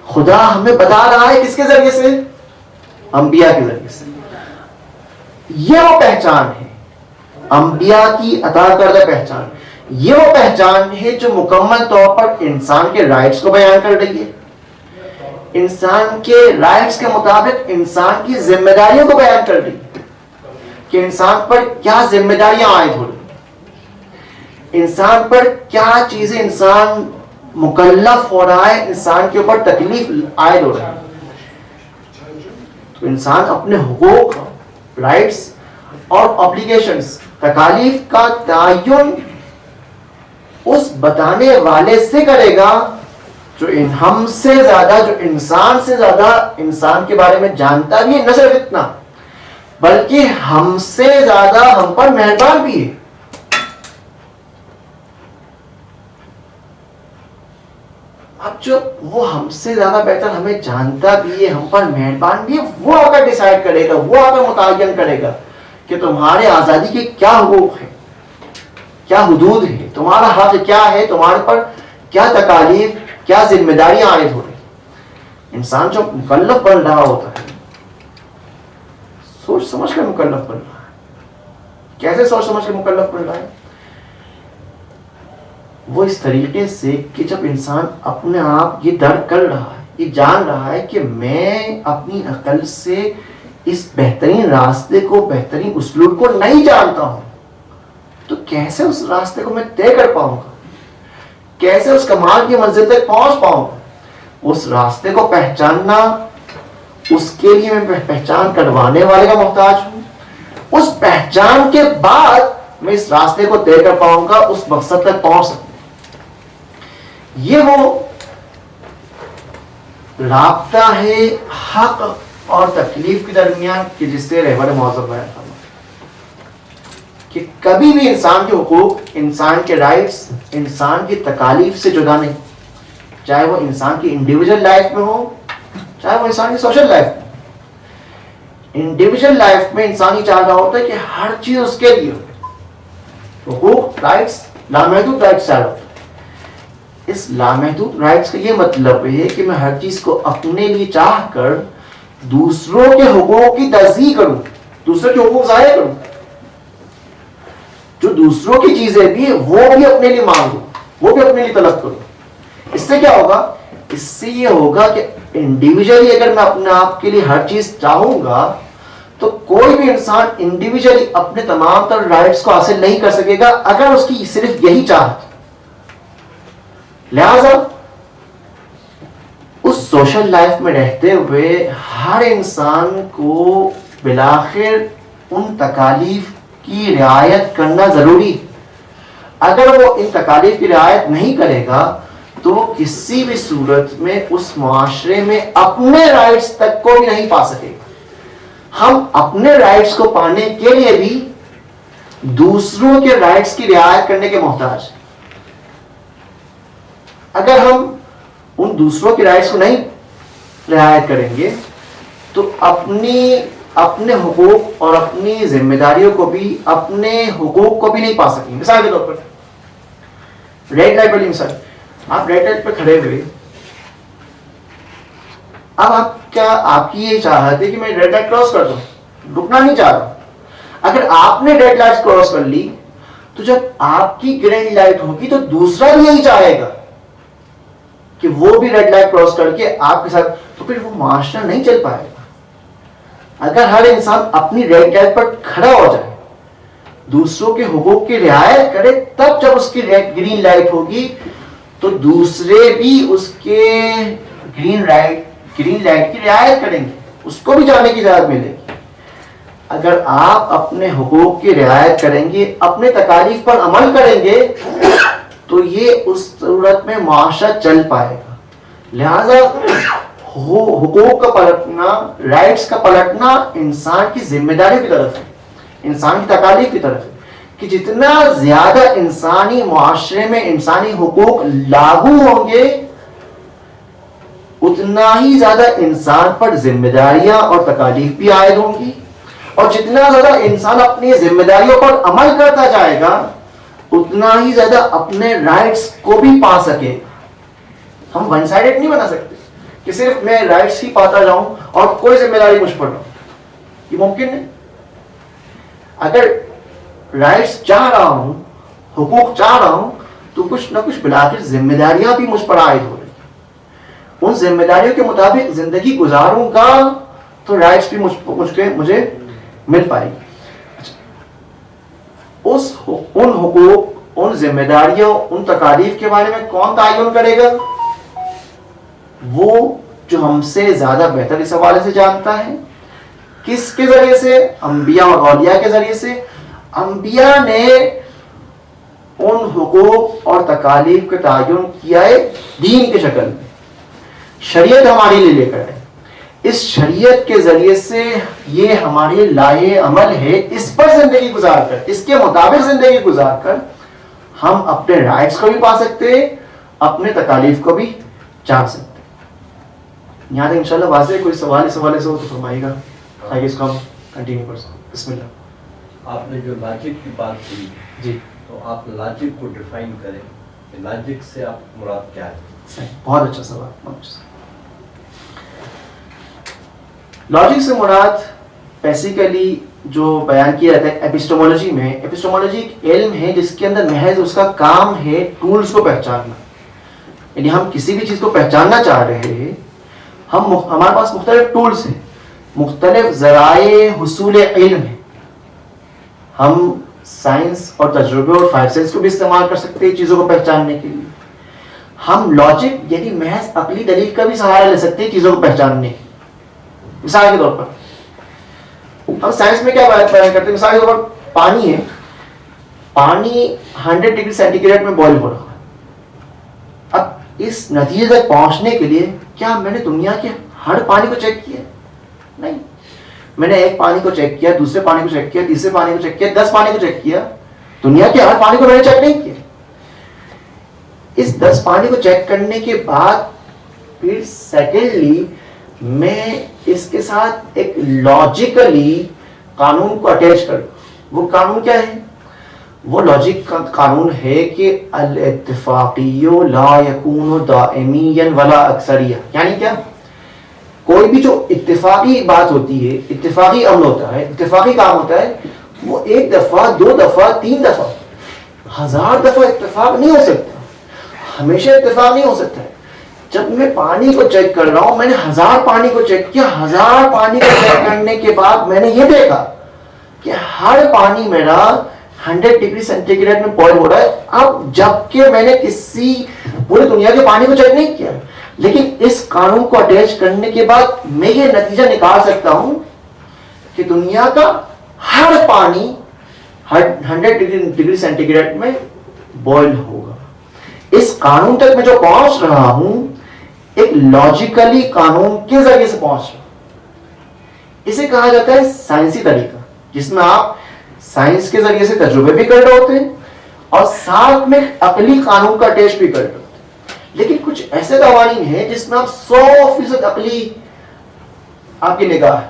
خدا ہمیں بتا رہا ہے کس کے ذریعے سے؟ انبیاء کے ذریعے سے. یہ وہ پہچان ہے انبیاء کی عطا کردہ پہچان. یہ وہ پہچان ہے جو مکمل طور پر انسان کے رائٹس کو بیان کر رہی ہے, انسان کے رائٹس کے مطابق انسان کی ذمہ داریوں کو بیان کر رہی ہے کہ انسان پر کیا ذمہ داریاں عائد ہو رہی ہیں, انسان پر کیا چیزیں انسان مکلف ہو رہا ہے, انسان کے اوپر تکلیف عائد ہو رہا ہے. تو انسان اپنے حقوق, رائٹس اور obbligations, تکالیف کا تعین اس بتانے والے سے کرے گا جو ہم سے زیادہ, جو انسان سے زیادہ انسان کے بارے میں جانتا بھی ہے, نہ صرف اتنا بلکہ ہم سے زیادہ ہم پر مہربان بھی ہے. اب جو وہ ہم سے زیادہ بہتر ہمیں جانتا بھی ہے, ہم پر مہربان بھی ہے, وہ آ کر ڈیسائیڈ کرے گا, وہ آ کر متعین کرے گا کہ تمہارے آزادی کے کیا حقوق ہیں, کیا حدود ہے, تمہارا حق کیا ہے, تمہارے پر کیا تکالیف, کیا ذمہ داریاں عائد ہو رہی. انسان جو مکلف بن رہا ہوتا ہے سوچ سمجھ کر مکلف بن رہا ہے. کیسے سوچ سمجھ کر مکلف بن رہا ہے؟ وہ اس طریقے سے کہ جب انسان اپنے آپ یہ درک کر رہا ہے, یہ جان رہا ہے کہ میں اپنی عقل سے اس بہترین راستے کو, بہترین اسلوب کو نہیں جانتا ہوں, تو کیسے اس راستے کو میں طے کر پاؤں گا, کیسے اس کمال کی منزل تک پہنچ پاؤں گا. اس راستے کو پہچاننا, اس کے لیے میں پہچان کروانے والے کا محتاج ہوں. اس پہچان کے بعد میں اس راستے کو طے کر پاؤں گا, اس مقصد تک پہنچ سکوں. یہ وہ رابطہ ہے حق اور تکلیف کے درمیان کہ جس سے رہبر معظم بیان فرمایا کہ کبھی بھی انسان کے حقوق, انسان کے رائٹس, انسان کی تکالیف سے جدا نہیں, چاہے وہ انسان کی انڈیویجول لائف میں ہو, چاہے وہ انسان کی سوشل لائف میں. انڈیویجول لائف میں انسان یہ چاہ رہا ہوتا ہے کہ ہر چیز اس کے لیے ہو, حقوق, رائٹس, لامحدود رائٹس چاہ رہا ہوتا ہے. اس لامحدود رائٹس کا یہ مطلب ہے کہ میں ہر چیز کو اپنے لیے چاہ کر دوسروں کے حقوق کی تزیح کروں, دوسروں کے حقوق ضائع کروں, جو دوسروں کی چیزیں بھی وہ بھی اپنے لیے مانگوں, وہ بھی اپنے لیے طلب کروں. اس سے کیا ہوگا؟ اس سے یہ ہوگا کہ انڈیویجلی اگر میں اپنے آپ کے لیے ہر چیز چاہوں گا تو کوئی بھی انسان انڈیویجلی اپنے تمام تر رائٹس کو حاصل نہیں کر سکے گا اگر اس کی صرف یہی چاہت. لہذا اس سوشل لائف میں رہتے ہوئے ہر انسان کو بالآخر ان تکالیف کی رعایت کرنا ضروری. اگر وہ ان تکالیف کی رعایت نہیں کرے گا تو وہ کسی بھی صورت میں اس معاشرے میں اپنے رائٹس تک کو بھی نہیں پا سکے گا. ہم اپنے رائٹس کو پانے کے لیے بھی دوسروں کے رائٹس کی رعایت کرنے کے محتاج ہیں. اگر ہم ان دوسروں کے رائٹس کو نہیں رعایت کریں گے تو اپنے حقوق اور اپنی ذمہ داریوں کو بھی, اپنے حقوق کو بھی نہیں پا سکیں. مثال کے طور پر ریڈ لائٹ والی مثال, آپ ریڈ لائٹ پہ کھڑے ہوئے, اب آپ کی یہ چاہت ہے کہ میں ریڈ لائٹ کراس کر دوں, رکنا نہیں چاہ رہا. اگر آپ نے ریڈ لائٹ کراس کر لی تو جب آپ کی گرین لائٹ ہوگی تو دوسرا بھی یہی چاہے گا کہ وہ بھی ریڈ لائٹ کراس کر کے آپ کے ساتھ, تو پھر وہ معاشرہ نہیں چل پائے گا. اگر ہر انسان اپنی ریڈ لائٹ پر کھڑا ہو جائے, دوسروں کے حقوق کی رعایت کرے, تب جب اس کی گرین لائٹ ہوگی تو دوسرے بھی اس کے گرین لائٹ کی رعایت کریں گے, اس کو بھی جانے کی اجازت ملے گی. اگر آپ اپنے حقوق کی رعایت کریں گے, اپنے تکالیف پر عمل کریں گے, تو یہ اس صورت میں معاشرہ چل پائے گا. لہذا حقوق کا پلٹنا, رائٹس کا پلٹنا انسان کی ذمہ داری کی طرف ہے, انسان کی تکالیف کی طرف ہے. کہ جتنا زیادہ انسانی معاشرے میں انسانی حقوق لاگو ہوں گے اتنا ہی زیادہ انسان پر ذمہ داریاں اور تکالیف بھی عائد ہوں گی، اور جتنا زیادہ انسان اپنی ذمہ داریوں پر عمل کرتا جائے گا اتنا ہی زیادہ اپنے رائٹس کو بھی پا سکے گا۔ ہم ون سائیڈڈ نہیں بنا سکتے کہ صرف میں رائٹس ہی پاتا جاؤں اور کوئی ذمہ داری مجھ پر نہ ہو، یہ ممکن نہیں۔ اگر رائٹس چاہ رہا ہوں، حقوق چاہ رہا ہوں، تو کچھ نہ کچھ بلاخر ذمہ داریاں بھی مجھ پر عائد ہو رہی ہیں، ان ذمہ داریوں کے مطابق زندگی گزاروں گا تو رائٹس بھی مجھے مل پائے گی۔ ان حقوق، ان ذمہ داریوں، ان تکالیف کے بارے میں کون تعین کرے گا؟ وہ جو ہم سے زیادہ بہتر اس حوالے سے جانتا ہے۔ کس کے ذریعے سے؟ انبیاء اور اولیاء کے ذریعے سے۔ انبیاء نے ان حقوق اور تکالیف کا تعین کیا ہے دین کے شکل میں، شریعت ہمارے لیے لے کر آئے۔ اس شریعت کے ذریعے سے یہ ہمارے لائے عمل ہے، اس پر زندگی گزار کر، اس کے مطابق زندگی گزار کر ہم اپنے رائٹس کو بھی پا سکتے ہیں، اپنے تکالیف کو بھی جان سکتے ہیں۔ یہاں تک انشاءاللہ واضح کوئی سوال اس حوالے سے ہو تو فرمائیے گا تاکہ اس کو ہم کنٹینیو کر سکیں۔ بسم اللہ۔ آپ نے جو لاجک کی بات کی جی، تو آپ لاجک کو ڈیفائن کریں کہ لاجک سے آپ مراد کیا ہے؟ صحیح، بہت اچھا سوال، بہت اچھا سوال۔ لاجک سے مراد بیسیکلی جو بیان کیا جاتا ہے ایپسٹمولوجی میں، ایپسٹمولوجی ایک علم ہے جس کے اندر محض اس کا کام ہے ٹولز کو پہچاننا، یعنی ہم کسی بھی چیز کو پہچاننا چاہ رہے ہیں، ہمارے پاس مختلف ٹولز ہیں، مختلف ذرائع حصول علم ہیں۔ ہم سائنس اور تجربے اور فائیو سینس کو بھی استعمال کر سکتے ہیں چیزوں کو پہچاننے کے لیے۔ ہم لاجک یعنی محض عقلی دلیل کا بھی سہارا لے سکتے ہیں چیزوں کو پہچاننے کے۔ مثال کے طور پر ہم سائنس میں کیا بیان کرتے ہیں؟ مثال کے طور پر پانی ہے، پانی 100 ڈگری سینٹی گریڈ میں بوائل ہو رہا ہے۔ اب اس نتیجے تک پہنچنے کے لیے کیا میں نے دنیا کے ہر پانی کو چیک کیا؟ نہیں، میں نے ایک پانی کو چیک کیا، دوسرے پانی کو چیک کیا، تیسرے پانی کو چیک کیا، 10 پانی کو چیک کیا، دنیا کے ہر پانی کو میں نے چیک نہیں کیا۔ اس 10 پانی کو چیک کرنے کے بعد پھر سیکنڈلی میں اس کے ساتھ ایک لاجیکلی قانون کو اٹیچ کروں۔ وہ قانون کیا ہے؟ وہ لاجک کا قانون ہے کہ الاتفاقی لا یکون دائمیا ولا اکثریہ، یعنی کیا؟ کوئی بھی جو اتفاقی بات ہوتی ہے، اتفاقی عمل ہوتا ہے، اتفاقی کام ہوتا ہے، وہ ایک دفعہ، 2 دفعہ، 3 دفعہ، 1000 دفعہ اتفاق نہیں ہو سکتا، ہمیشہ اتفاق نہیں ہو سکتا ہے۔ جب میں پانی کو چیک کر رہا ہوں، میں نے 1000 پانی کو چیک کیا، 1000 پانی کو چیک کرنے کے بعد میں نے یہ دیکھا کہ ہر پانی میرا 100 ڈگری سینٹی گریڈ میں بوائل ہو رہا ہے۔ اب جبکہ میں نے کسی پوری دنیا کے پانی کو چیک نہیں کیا، لیکن اس قانون کو اٹیچ کرنے کے بعد میں یہ نتیجہ نکال سکتا ہوں کہ دنیا کا ہر پانی 100 ڈگری سینٹی گریڈ میں بوائل ہوگا۔ اس قانون تک میں جو پہنچ رہا ہوں ایک لاجیکلی قانون کے ذریعے سے پہنچ رہا ہوں۔ اسے کہا جاتا ہے سائنسی طریقہ، جس میں آپ سائنس کے ذریعے سے تجربے بھی کر رہے ہوتے ہیں اور ساتھ میں عقلی قانون کا اٹیچ بھی کر رہے ہوتے ہیں۔ لیکن کچھ ایسے قوانین ہیں جس میں آپ 100% عقلی آپ کی نگاہ ہے،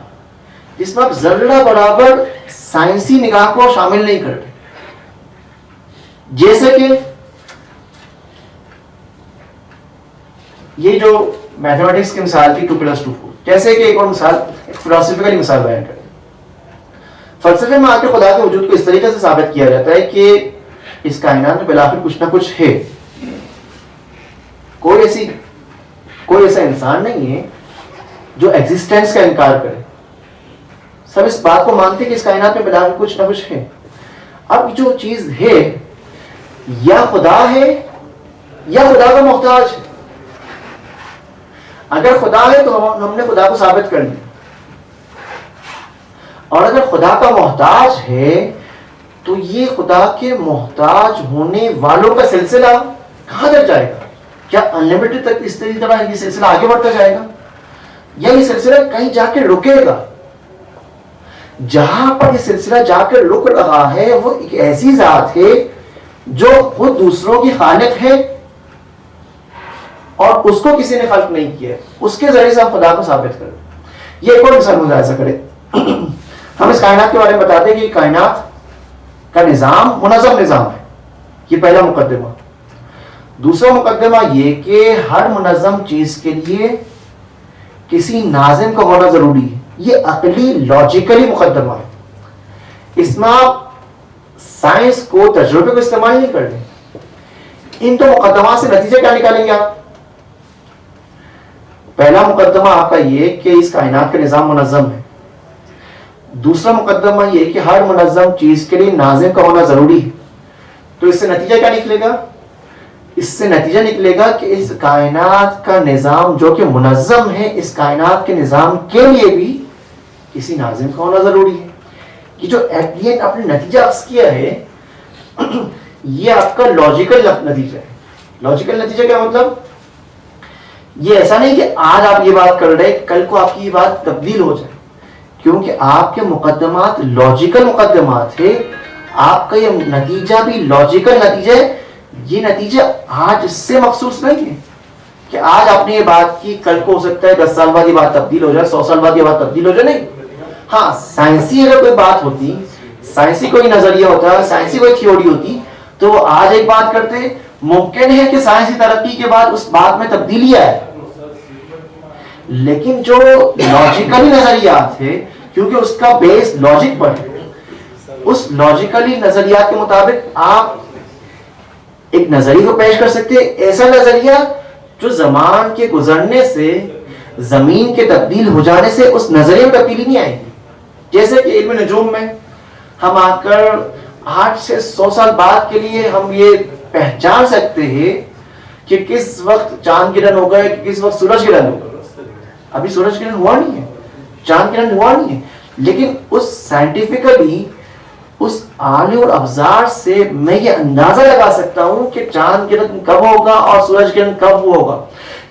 جس میں آپ ذرہ برابر سائنسی نگاہ کو شامل نہیں کر رہے، جیسے کہ یہ جو میتھمیٹکس کی مثال تھی 2+2 4، جیسے کہ ایک اور مثال فلسفیکلی مثال بیان کرتے ہیں۔ فلسفے میں آ کے خدا کے وجود کو اس طریقے سے ثابت کیا جاتا ہے کہ اس کائنات میں بالآخر کچھ نہ کچھ ہے، کوئی ایسا انسان نہیں ہے جو ایگزسٹنس کا انکار کرے، سب اس بات کو مانتے ہیں کہ اس کائنات میں بالآخر کچھ نہ کچھ ہے۔ اب جو چیز ہے یا خدا ہے یا خدا کا محتاج ہے۔ اگر خدا ہے تو ہم نے خدا کو ثابت کر لیا، اور اگر خدا کا محتاج ہے تو یہ خدا کے محتاج ہونے والوں کا سلسلہ کہاں تک جائے گا؟ کیا انلمیٹڈ تک اس طرح یہ سلسلہ آگے بڑھتا جائے گا یا یہ سلسلہ کہیں جا کے رکے گا؟ جہاں پر یہ سلسلہ جا کر رک رہا ہے وہ ایک ایسی ذات ہے جو خود دوسروں کی خالق ہے اور اس کو کسی نے خلق نہیں کیا، اس کے ذریعے سے ہم خدا کو ثابت کریں. یہ ایک اور مثال ملاحظہ کریں. ہم اس کائنات کے بارے میں بتاتے ہیں کہ کائنات کا نظام منظم نظام ہے، یہ پہلا مقدمہ. دوسرا مقدمہ یہ کہ ہر منظم چیز کے لیے کسی ناظم کا ہونا ضروری ہے. یہ عقلی لاجیکلی مقدمہ ہے. اس میں آپ سائنس کو تجربے کو استعمال نہیں کر لیں. ان تو مقدمات سے نتیجے کیا نکالیں گے آپ؟ پہلا مقدمہ آپ کا یہ کہ اس کائنات کا نظام منظم ہے. دوسرا مقدمہ یہ کہ ہر منظم چیز کے لیے ناظم کا ہونا ضروری ہے. تو اس سے نتیجہ کیا نکلے گا؟ اس سے نتیجہ نکلے گا کہ اس کائنات کا نظام جو کہ منظم ہے، اس کائنات کے نظام کے لیے بھی کسی ناظم کا ہونا ضروری ہے. کہ جو ایٹ آپ نے نتیجہ عکس کیا ہے یہ آپ کا لاجیکل نتیجہ ہے. لاجیکل نتیجہ کیا مطلب؟ یہ ایسا نہیں کہ آج آپ یہ بات کر رہے کل کو آپ کی یہ بات تبدیل ہو جائے، کیونکہ آپ کے مقدمات لاجیکل مقدمات ہے. آپ کا یہ نتیجہ بھی لاجیکل نتیجہ ہے. یہ نتیجہ آج اس سے مخصوص نہیں ہے کہ آج آپ نے یہ بات کی کل کو ہو سکتا ہے 10 سال بعد یہ بات تبدیل ہو جائے، 100 سال بعد یہ بات تبدیل ہو جائے. نہیں. ہاں سائنسی اگر کوئی بات ہوتی، سائنسی کوئی نظریہ ہوتا، سائنسی کوئی تھیوری ہوتی تو وہ آج ایک بات کرتے، ممکن ہے کہ سائنسی ترقی کے بعد اس بات میں تبدیلی آئے. لیکن جو لاجیکلی نظریات ہے کیونکہ اس کا بیس لاجک پر ہے، اس لاجیکلی نظریات کے مطابق آپ ایک نظریے کو پیش کر سکتے ہیں. ایسا نظریہ جو زمان کے گزرنے سے، زمین کے تبدیل ہو جانے سے اس نظریے میں تبدیلی نہیں آئے گی. جیسے کہ علم نجوم میں ہم آ کر 8 سے 100 سال بعد کے لیے ہم یہ پہچان سکتے ہیں کہ کس وقت چاند گرہن ہوگا کہ کس وقت سورج گرہن ہوگا. ابھی سورج گرہن ہوا نہیں ہے، چاند گرہن ہوا نہیں ہے، لیکن اس سائنٹیفکلی اس آلے اور ابزار سے میں یہ اندازہ لگا سکتا ہوں کہ چاند گرہن کب ہوگا اور سورج گرہن کب ہوگا،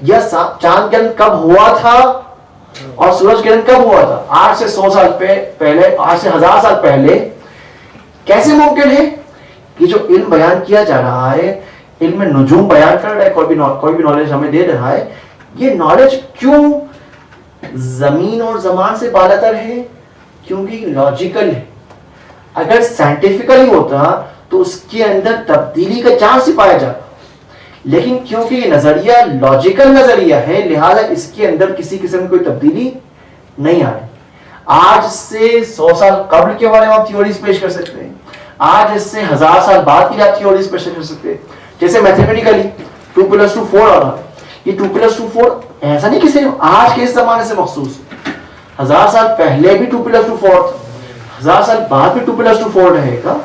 یا چاند گرہن کب ہوا تھا اور سورج گرہن کب ہوا تھا 8 سے 100 سال پہلے، 8 سے 1000 سال پہلے. کیسے ممکن ہے کہ جو علم بیان کیا جا رہا ہے، علم نجوم بیان کر رہا ہے، کوئی بھی نالج ہمیں دے رہا ہے، یہ نالج کیوں زمین اور زمان سے بالاتر ہے؟ کیونکہ لاجیکل ہے. اگر سائنٹیفکلی ہوتا تو اس کے اندر تبدیلی کا چانس ہی پایا جاتا، لیکن کیونکہ یہ نظریہ لاجیکل نظریہ ہے لہذا اس کے اندر کسی قسم کی کوئی تبدیلی نہیں آ رہی. آج سے 100 سال قبل کے بارے میں آپ تھیوریز پیش کر سکتے ہیں، آج اس سے 1000 سال بعد کی آپ تھیوریز پیش کر سکتے ہیں. جیسے میتھمیٹیکلی 2+2 4 آ رہا ہے. یہ 2+2 4 ایسا نہیں کہ صرف آج کے اس زمانے سے مخصوص ہے. 1000 سال پہلے بھی 2+2 4 تھا، 1000 سال بعد بھی 2+2 4 رہے گا.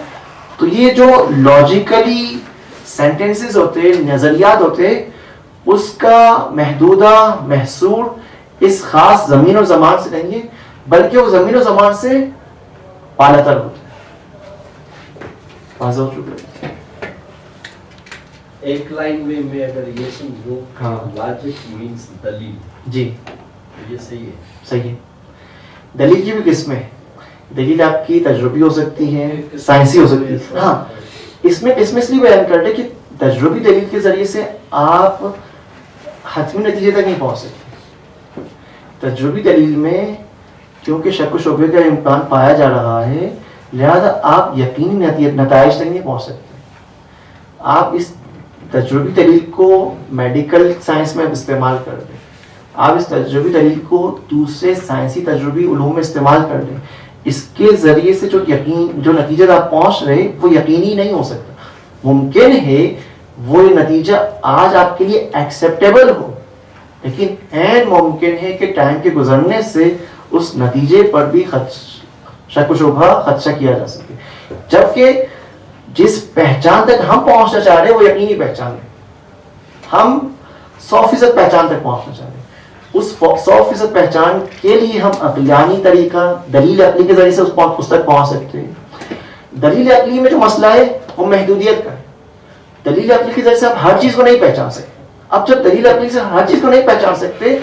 تو یہ جو لاجیکلی سینٹنسز ہوتے، نظریات ہوتے، اس کا محدودہ محصور اس خاص زمین اور زمان سے نہیں ہے بلکہ وہ زمین و زمان سے بالاتر ہوتے ہیں. واضح ہو چکا ہے. ایک لائن میں اگر یہ سمجھوں لاجک مینس دلیل، جی یہ صحیح ہے. صحیح ہے. دلیل کی بھی قسمیں ہیں. دلیل آپ کی تجربی ہو سکتی ہے، سائنسی ہو سکتی ہے. ہاں اس میں اس لیے بیان کر رہے کہ تجربی دلیل کے ذریعے سے آپ حتمی نتیجے تک نہیں پہنچ سکتے. تجربی دلیل میں کیونکہ شک و شبہے کا امکان پایا جا رہا ہے لہذا آپ یقینی نتائج تک نہیں پہنچ سکتے. آپ اس تجربی دلیل کو میڈیکل سائنس میں استعمال کر دیں، آپ اس تجربی دلیل کو دوسرے سائنسی تجربی علوم میں استعمال کر دیں، اس کے ذریعے سے جو نتیجہ آپ پہنچ رہے وہ یقینی نہیں ہو سکتا. ممکن ہے وہ نتیجہ آج آپ کے لیے ایکسیپٹیبل ہو، لیکن این ممکن ہے کہ ٹائم کے گزرنے سے اس نتیجے پر بھی شک و شبہ خدشہ کیا جا سکے. جبکہ جس پہچان تک ہم پہنچنا چاہ رہے ہیں وہ یقینی پہچان ہے. ہم 100% پہچان تک پہنچنا چاہ رہے ہیں. اس 100% پہچان کے لیے ہم عقلانی طریقہ دلیل عقلی کے ذریعے سے اس تک پہنچ سکتے ہیں. دلیل عقلی میں جو مسئلہ ہے وہ محدودیت کا ہے. دلیل عقلی کے ذریعے سے آپ ہر چیز کو نہیں پہچان سکتے. اب جب دلیل عقلی سے ہر چیز کو نہیں پہچان سکتے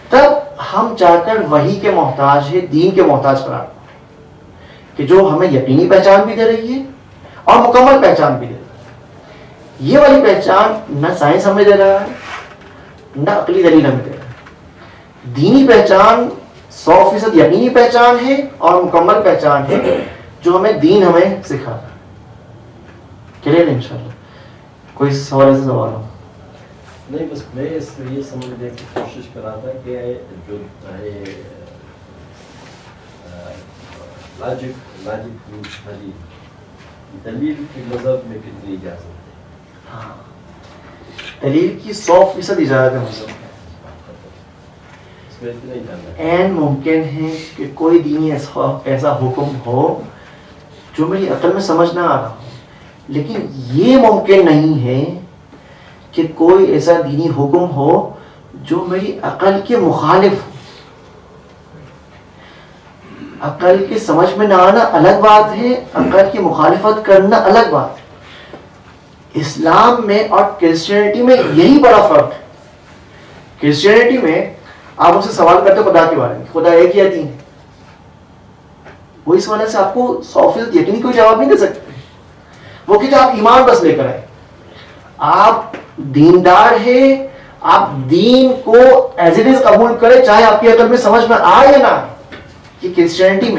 تب ہم جا کر وحی کے محتاج ہے، دین کے محتاج قرار کہ جو ہمیں یقینی پہچان بھی دے رہی ہے اور مکمل پہچان بھی دے رہی ہے. یہ والی پہچان نہ سائنس ہمیں دے رہا ہے نہ عقلی دلیل ہمیں دے رہا ہے. دینی پہچان 100% یقینی پہچان ہے اور مکمل پہچان ہے جو ہمیں دین ہمیں سکھاتا ہے. کلیئر ان شاء اللہ. کوئی سوال سے سوال ہو؟ نہیں، بس میں اس یہ سمجھنے کی کوشش کر رہا تھا کہ جو لاجک دلیل کی مذہب میں کتنی اجازت ہے؟ ہاں، دلیل کی 100% اجازت ہے مذہب میں. اس میں اتنا ہی جاننا ہے. این ممکن ہے کہ کوئی دینی ایسا حکم ہو جو میری عقل میں سمجھ نہ آ رہا ہو، لیکن یہ ممکن نہیں ہے کہ کوئی ایسا دینی حکم ہو جو میری عقل کے مخالف ہو. عقل کی سمجھ میں نہ آنا الگ بات ہے، عقل کی مخالفت کرنا الگ بات ہے. اسلام میں اور کرسچینٹی میں یہی بڑا فرق ہے. کرسچینٹی میں آپ اس سے سوال کرتے ہو خدا کے بارے میں، خدا ایک یا تین ہے، وہ اس وجہ سے آپ کو 100% یقینی کوئی جواب نہیں دے سکتے. وہ کہتے آپ ایمان بس لے کر آئے، آپ دیندار ہیں، آپ دین کو ایز اٹ از قبول کریں چاہے آپ کی عقل میں سمجھ میں آئے یا نہ آئے. یہ کرسچینٹی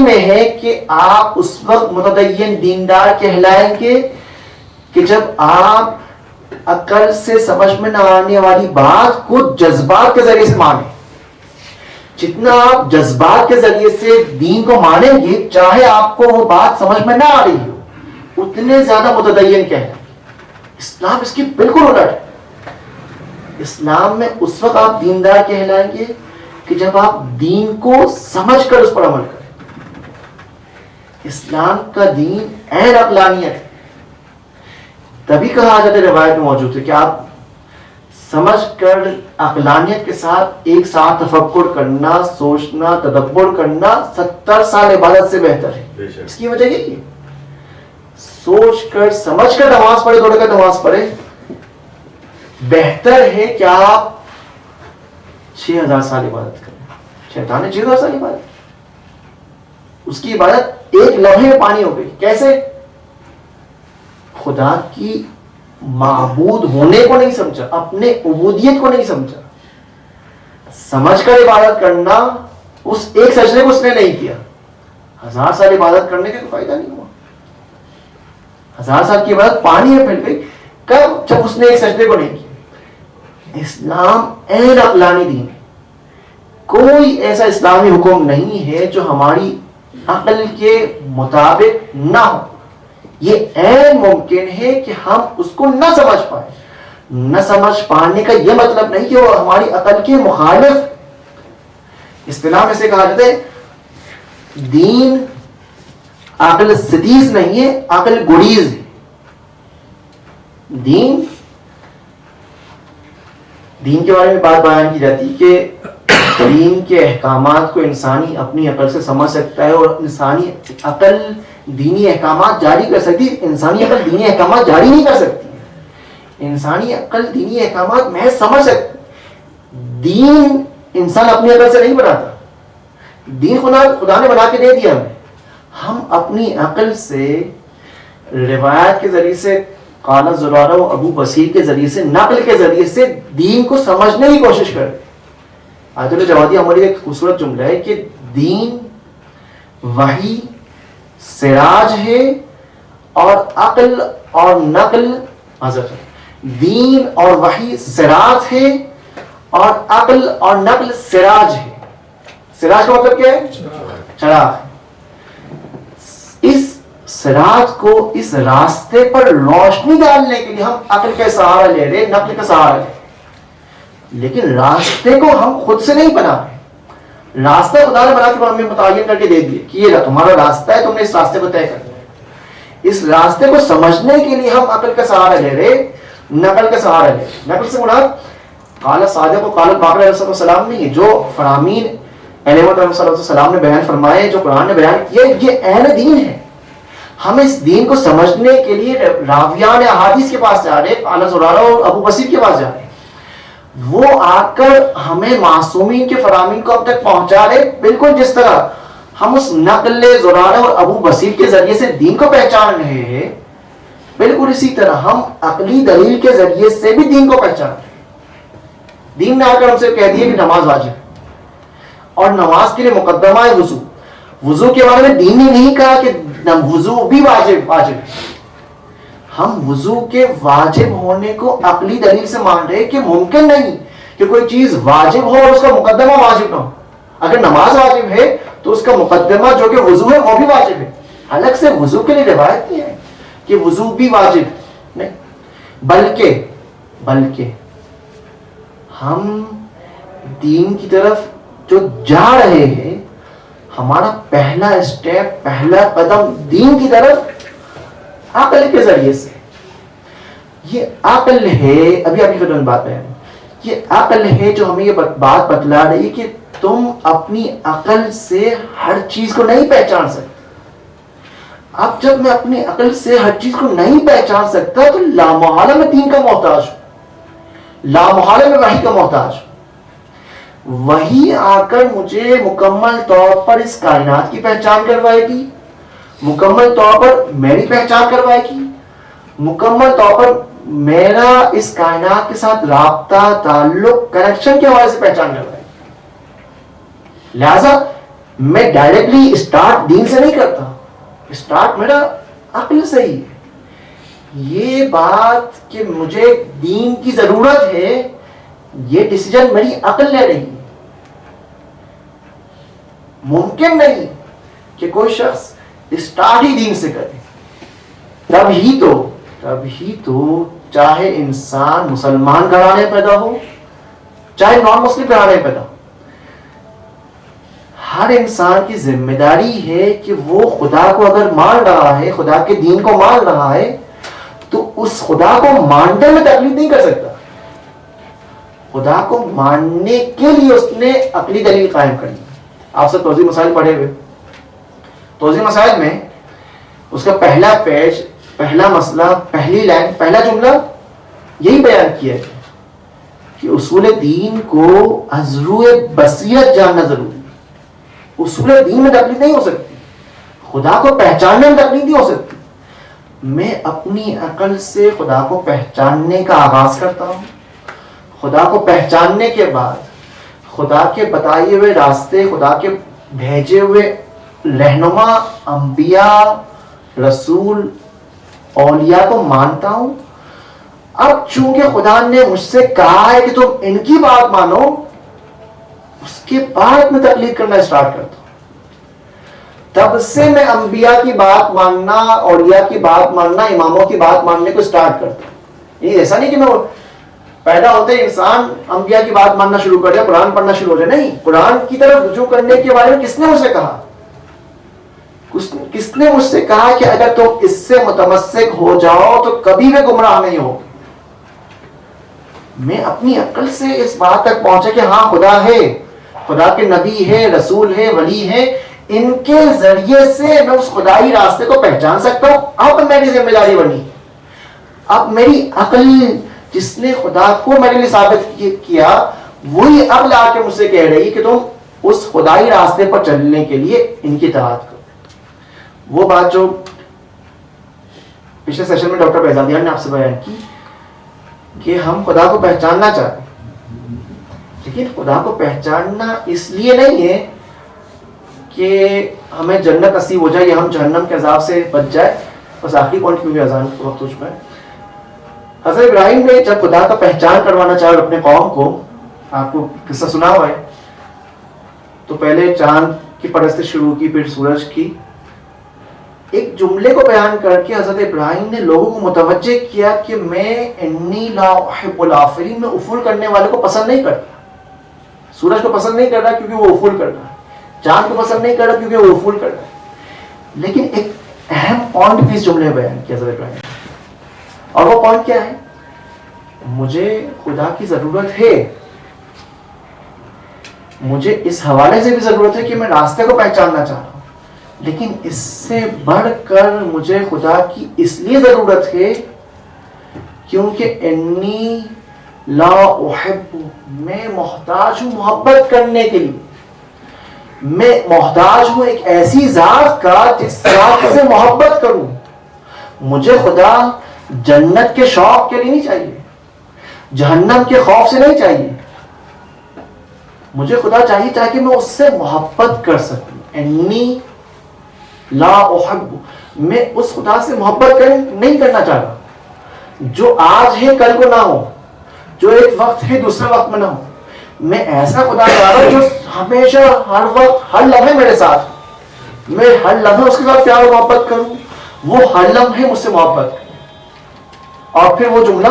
میں ہے کہ آپ اس وقت متدین دیندار کہلائیں گے کہ جب آپ عقل سے سمجھ میں نہ آنے والی بات کو جذبات کے ذریعے سے مانیں. جتنا آپ جذبات کے ذریعے سے دین کو مانیں گے چاہے آپ کو وہ بات سمجھ میں نہ آ رہی ہو، اتنے زیادہ متدین کہلائیں گے. اسلام اس کی بالکل الٹ ہے. اسلام میں اس وقت آپ دیندار کہلائیں گے کہ جب آپ دین کو سمجھ کر اس پر عمل کریں. اسلام کا دین عین عقلانیت ہے. تبھی کہا جاتا ہے، روایت میں موجود ہے کہ آپ سمجھ کر عقلانیت کے ساتھ ایک ساتھ تفکر کرنا، سوچنا، تدبر کرنا 70 سال عبادت سے بہتر ہے. اس کی وجہ یہی ہے، سوچ کر سمجھ کر نماز پڑھے، دوڑ کر نماز پڑھے بہتر ہے کہ آپ 6000 سال عبادت کریں. شیطان نے 6000 سال عبادت، اس کی عبادت ایک لمحے میں پانی ہو گئی. کیسے؟ خدا کی معبود ہونے کو نہیں سمجھا، اپنے عبودیت کو نہیں سمجھا. سمجھ کر عبادت کرنا، اس ایک سجدے کو اس نے نہیں کیا. 1000 سال عبادت کرنے کا کوئی فائدہ نہیں ہوا. 1000 سال کی عبادت پانی میں پھیل گئی. کب؟ جب اس نے ایک سجدے کو نہیں کیا. اسلام عین عقلانی دین ہے. کوئی ایسا اسلامی حکم نہیں ہے جو ہماری عقل کے مطابق نہ ہو. یہ عین ممکن ہے کہ ہم اس کو نہ سمجھ پائیں. نہ سمجھ پانے کا یہ مطلب نہیں کہ وہ ہماری عقل کے مخالف. اصطلاح میں سے کہا جاتا ہے دین عقل ستیز نہیں ہے، عقل گریز ہے. دین کے بارے میں بات بیان کی جاتی کہ دین کے احکامات کو انسانی اپنی عقل سے سمجھ سکتا ہے اور انسانی عقل دینی احکامات جاری کر سکتی ہے. انسانی عقل دینی احکامات جاری نہیں کر سکتی. انسانی عقل دینی احکامات محض سمجھ سکتی. دین انسان اپنی عقل سے نہیں بناتا. دین خدا نے بنا کے دے دیا ہمیں. ہم اپنی عقل سے روایت کے ذریعے سے، قال زرارہ و ابو بصیر کے ذریعے سے، نقل کے ذریعے سے دین کو سمجھنے کی کوشش کرتے. آیت الجوادی ہماری ایک خوبصورت جملہ ہے کہ دین وحی سراج ہے اور عقل اور نقل حضرت ہے. دین اور وحی سراج ہے اور عقل اور نقل سراج ہے. سراج کا مطلب کیا ہے؟ چراغ. اس سراج کو، اس راستے پر روشنی ڈالنے کے لیے ہم عقل کا سہارا لے رہے، نقل کا سہارا لے رہے. لیکن راستے کو ہم خود سے نہیں بنا رہے. راستہ خدا نے بنا کے ہمیں متعین کر کے دے دیے کہ یہ تمہارا راستہ ہے، تم نے اس راستے کو طے کرنا ہے. اس راستے کو سمجھنے کے لیے ہم عقل کا سہارا لے رہے، نقل کا سہارا لے رہے. نقل سے مراد قال صادق و قال باقر علیہ السلام نہیں ہے، جو فرامین علیہ السلام نے بیان فرمائے، جو قرآن نے بیان کیا، یہ عین دین ہے. ہم اس دین کو سمجھنے کے لیے راویان احادیث کے پاس جا رہے، قال زرارہ اور ابو بصیر کے پاس جا رہے. وہ آ کر ہمیں معصومین کے فرامین کو اب تک پہنچا رہے، بالکل جس طرح ہم اس نقل زرارہ اور ابو بصیر کے ذریعے سے دین کو پہچان رہے ہیں، بالکل اسی طرح ہم عقلی دلیل کے ذریعے سے بھی دین کو پہچان رہے ہیں۔ دین نے آ کر ہم سے کہہ دیا کہ نماز واجب ہے، اور نماز کے لیے مقدمہ ہے وضو۔ وضو کے بارے میں دین نے نہیں کہا کہ وضو بھی واجب ہے، ہم وضو کے واجب ہونے کو عقلی دلیل سے مان رہے کہ ممکن نہیں کہ کوئی چیز واجب ہو اور اس کا مقدمہ واجب نہ ہو۔ اگر نماز واجب ہے تو اس کا مقدمہ جو کہ وضو ہے وہ بھی واجب ہے۔ الگ سے وضو کے لیے روایت نہیں ہے کہ وضو بھی واجب نہیں، بلکہ ہم دین کی طرف جو جا رہے ہیں، ہمارا پہلا اسٹیپ، پہلا قدم دین کی طرف عقل کے ذریعے سے۔ یہ عقل ہے، ابھی آپ کی خدمت بات ہے، یہ عقل ہے جو ہمیں یہ بات بتلا رہی ہے کہ تم اپنی عقل سے ہر چیز کو نہیں پہچان سکتے۔ اب جب میں اپنی عقل سے ہر چیز کو نہیں پہچان سکتا تو لامحالہ میں دین کا محتاج ہوں، لامحالہ میں وحی کا محتاج ہوں۔ وہی آ کر مجھے مکمل طور پر اس کائنات کی پہچان کروائے گی، مکمل طور پر میری پہچان کروائے گی، مکمل طور پر میرا اس کائنات کے ساتھ رابطہ، تعلق، کنیکشن کے حوالے سے پہچان کروائے گی۔ لہذا میں ڈائریکٹلی اسٹارٹ دین سے نہیں کرتا، اسٹارٹ میرا عقل سے ہی ہے۔ یہ بات کہ مجھے دین کی ضرورت ہے، یہ ڈیسیجن میری عقل لے رہی ہے۔ ممکن نہیں کہ کوئی شخص اسٹارٹ ہی دین سے کرے، تب ہی تو چاہے انسان مسلمان گھرانے پیدا ہو، چاہے نان مسلم گھرانے پیدا ہو، ہر انسان کی ذمہ داری ہے کہ وہ خدا کو اگر مان رہا ہے، خدا کے دین کو مان رہا ہے، تو اس خدا کو ماننے میں تکلیف نہیں کر سکتا۔ خدا کو ماننے کے لیے اس نے عقلی دلیل قائم کرنی۔ آپ سب توضیح مسائل پڑھے ہوئے، توضیح مسائل میں اس کا پہلا پیج، پہلا مسئلہ، پہلی لائن، پہلا جملہ یہی بیان کیا ہے کہ اصول دین کو از روئے بصیرت جاننا ضروری ہے۔ اصول دین میں تکلیف نہیں ہو سکتی، خدا کو پہچاننے میں تکلیف نہیں ہو سکتی۔ میں اپنی عقل سے خدا کو پہچاننے کا آغاز کرتا ہوں، خدا کو پہچاننے کے بعد خدا کے بتائے ہوئے راستے، خدا کے بھیجے ہوئے رہنما، انبیاء، رسول، اولیاء کو مانتا ہوں۔ اب چونکہ خدا نے مجھ سے کہا ہے کہ تم ان کی بات مانو، اس کے بعد میں تکلیف کرنا اسٹارٹ کرتا ہوں۔ تب سے میں انبیاء کی بات ماننا، اولیاء کی بات ماننا، اماموں کی بات ماننے کو اسٹارٹ کرتا ہوں۔ یہ ایسا نہیں کہ میں پیدا ہوتے ہی انسان انبیاء کی بات ماننا شروع کر دیا، قرآن پڑھنا شروع ہو جائے، نہیں۔ قرآن کی طرف رجوع کرنے کے بارے میں کس نے مجھ سے کہا؟ کس نے مجھ سے کہا کہ اگر تم اس سے متمسک ہو جاؤ تو کبھی بھی گمراہ نہیں ہو؟ میں اپنی عقل سے اس بات تک پہنچا کہ ہاں خدا ہے، خدا کے نبی ہے، رسول ہے، ولی ہے، ان کے ذریعے سے میں اس خدائی راستے کو پہچان سکتا ہوں۔ اب میری ذمہ داری بنی، اب میری عقل جس نے خدا کو میرے لیے ثابت کیا، وہی عقل آ کے مجھ سے کہہ رہی کہ تم اس خدائی راستے پر چلنے کے لیے ان کی اطاعت کرو۔ وہ بات جو پچھلے سیشن میں ڈاکٹر بیزادیان نے آپ سے بیان کی کہ ہم خدا کو پہچاننا چاہتے ہیں، لیکن خدا کو پہچاننا اس لیے نہیں ہے کہ ہمیں جنت نصیب ہو جائے یا ہم جہنم کے عذاب سے بچ جائے۔ بس آخری پوائنٹ کیونکہ اذان کا وقت ہو چکا ہے۔ حضرت ابراہیم نے جب خدا کا پہچان کروانا چاہا اپنے قوم کو، آپ کو قصہ سنا ہوا ہے، تو پہلے چاند کی پرستش شروع کی، پھر سورج کی۔ ایک جملے کو بیان کر کے حضرت ابراہیم نے لوگوں کو متوجہ کیا کہ میں انی لا احب الافلین، میں افول کرنے والے کو پسند نہیں کرتا۔ سورج کو پسند نہیں کر رہا کیونکہ وہ افول کر رہا ہے، چاند کو پسند نہیں کر رہا کیونکہ وہ افول کر رہا ہے۔ لیکن ایک اہم پوائنٹ بھی اس جملے میں بیان کیا حضرت ابراہیم نے، اور وہ پوائنٹ کیا ہے؟ مجھے خدا کی ضرورت ہے، مجھے اس حوالے سے بھی ضرورت ہے کہ میں راستے کو پہچاننا چاہ رہا ہوں، لیکن اس سے بڑھ کر مجھے خدا کی اس لیے ضرورت ہے کیونکہ انی لا احب میں محتاج ہوں محبت کرنے کے لیے, میں محتاج ہوں ایک ایسی ذات کا جس ذات سے محبت کروں. مجھے خدا جنت کے شوق کے لیے نہیں چاہیے, جہنم کے خوف سے نہیں چاہیے, مجھے خدا چاہیے تاکہ میں اس سے محبت کر سکوں. انی لا احب میں اس خدا سے محبت نہیں کرنا چاہتا جو آج ہے کل کو نہ ہو, جو ایک وقت ہے دوسرے وقت میں نہ ہو. میں ایسا خدا چاہتا ہوں جو ہمیشہ ہر وقت ہر لمحے میرے ساتھ, میں ہر لمحے اس کے ساتھ پیار اور محبت کروں, وہ ہر لمحے مجھ سے محبت کرے. اور پھر وہ جملہ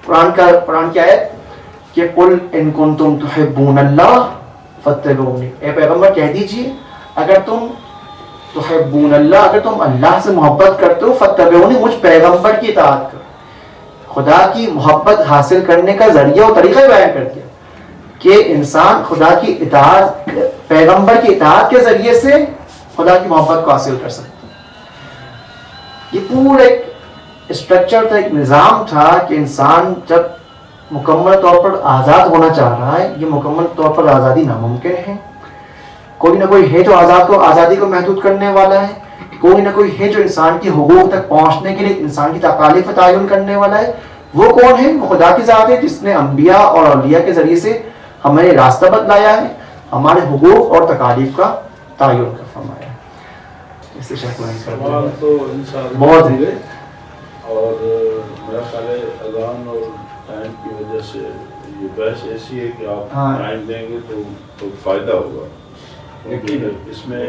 قرآن کی آیت کہ قل ان کنتم تحبون اللہ فاتبعونی, اے پیغمبر کہہ دیجئے اگر تم تحبون اللہ, اگر تم اللہ سے محبت کرتے ہو, فاتبعونی مجھ پیغمبر کی اطاعت کرو. خدا کی محبت حاصل کرنے کا ذریعہ اور طریقہ بیان کر دیا کہ انسان خدا کی اطاعت, پیغمبر کی اطاعت کے ذریعے سے خدا کی محبت کو حاصل کر سکتا ہے. یہ پورا ایک اسٹرکچر تھا, ایک نظام تھا کہ انسان جب مکمل طور پر آزاد ہونا چاہ رہا ہے, یہ مکمل طور پر آزادی ناممکن ہے. کوئی نہ کوئی ہے جو آزادی کو محدود کرنے والا ہے, کوئی نہ کوئی ہے جو انسان کی حقوق تک پہنچنے کے لیے انسان کی تکالیف تعین کرنے والا ہے. وہ کون ہے؟ وہ خدا کی ذات ہے جس نے انبیاء اور اولیاء کے ذریعے سے ہمیں راستہ بتلایا ہے, ہمارے حقوق اور تکالیف کا تعین کر فرمایا ہے. اس سے تو انشاءاللہ بہت ہے. اور میرا خیال ہے اذان اور ٹائم کی وجہ سے یہ بحث ایسی ہے کہ آپ ٹائم دیں گے تو فائدہ ہوگا. لیکن اس میں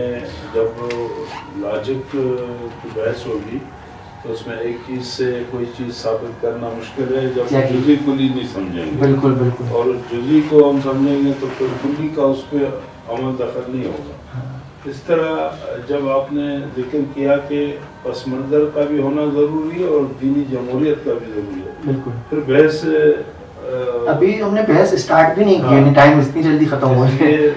جب لاجک کی بحث ہوگی تو اس میں ایک چیز سے کوئی چیز ثابت کرنا مشکل ہے جب جزی کلی نہیں سمجھیں گے. بالکل بالکل. اور جزی کو ہم سمجھیں گے تو پھر کلی کا اس پہ عمل دخل نہیں ہوگا. اس طرح جب آپ نے ذکر کیا کہ پس منظر کا بھی ہونا ضروری ہے اور دینی جمہوریت کا بھی ضروری ہے, بالکل. پھر بحث ابھی ہم نے بحث اسٹارٹ بھی نہیں کی, ٹائم اتنی جلدی ختم ہو گیا.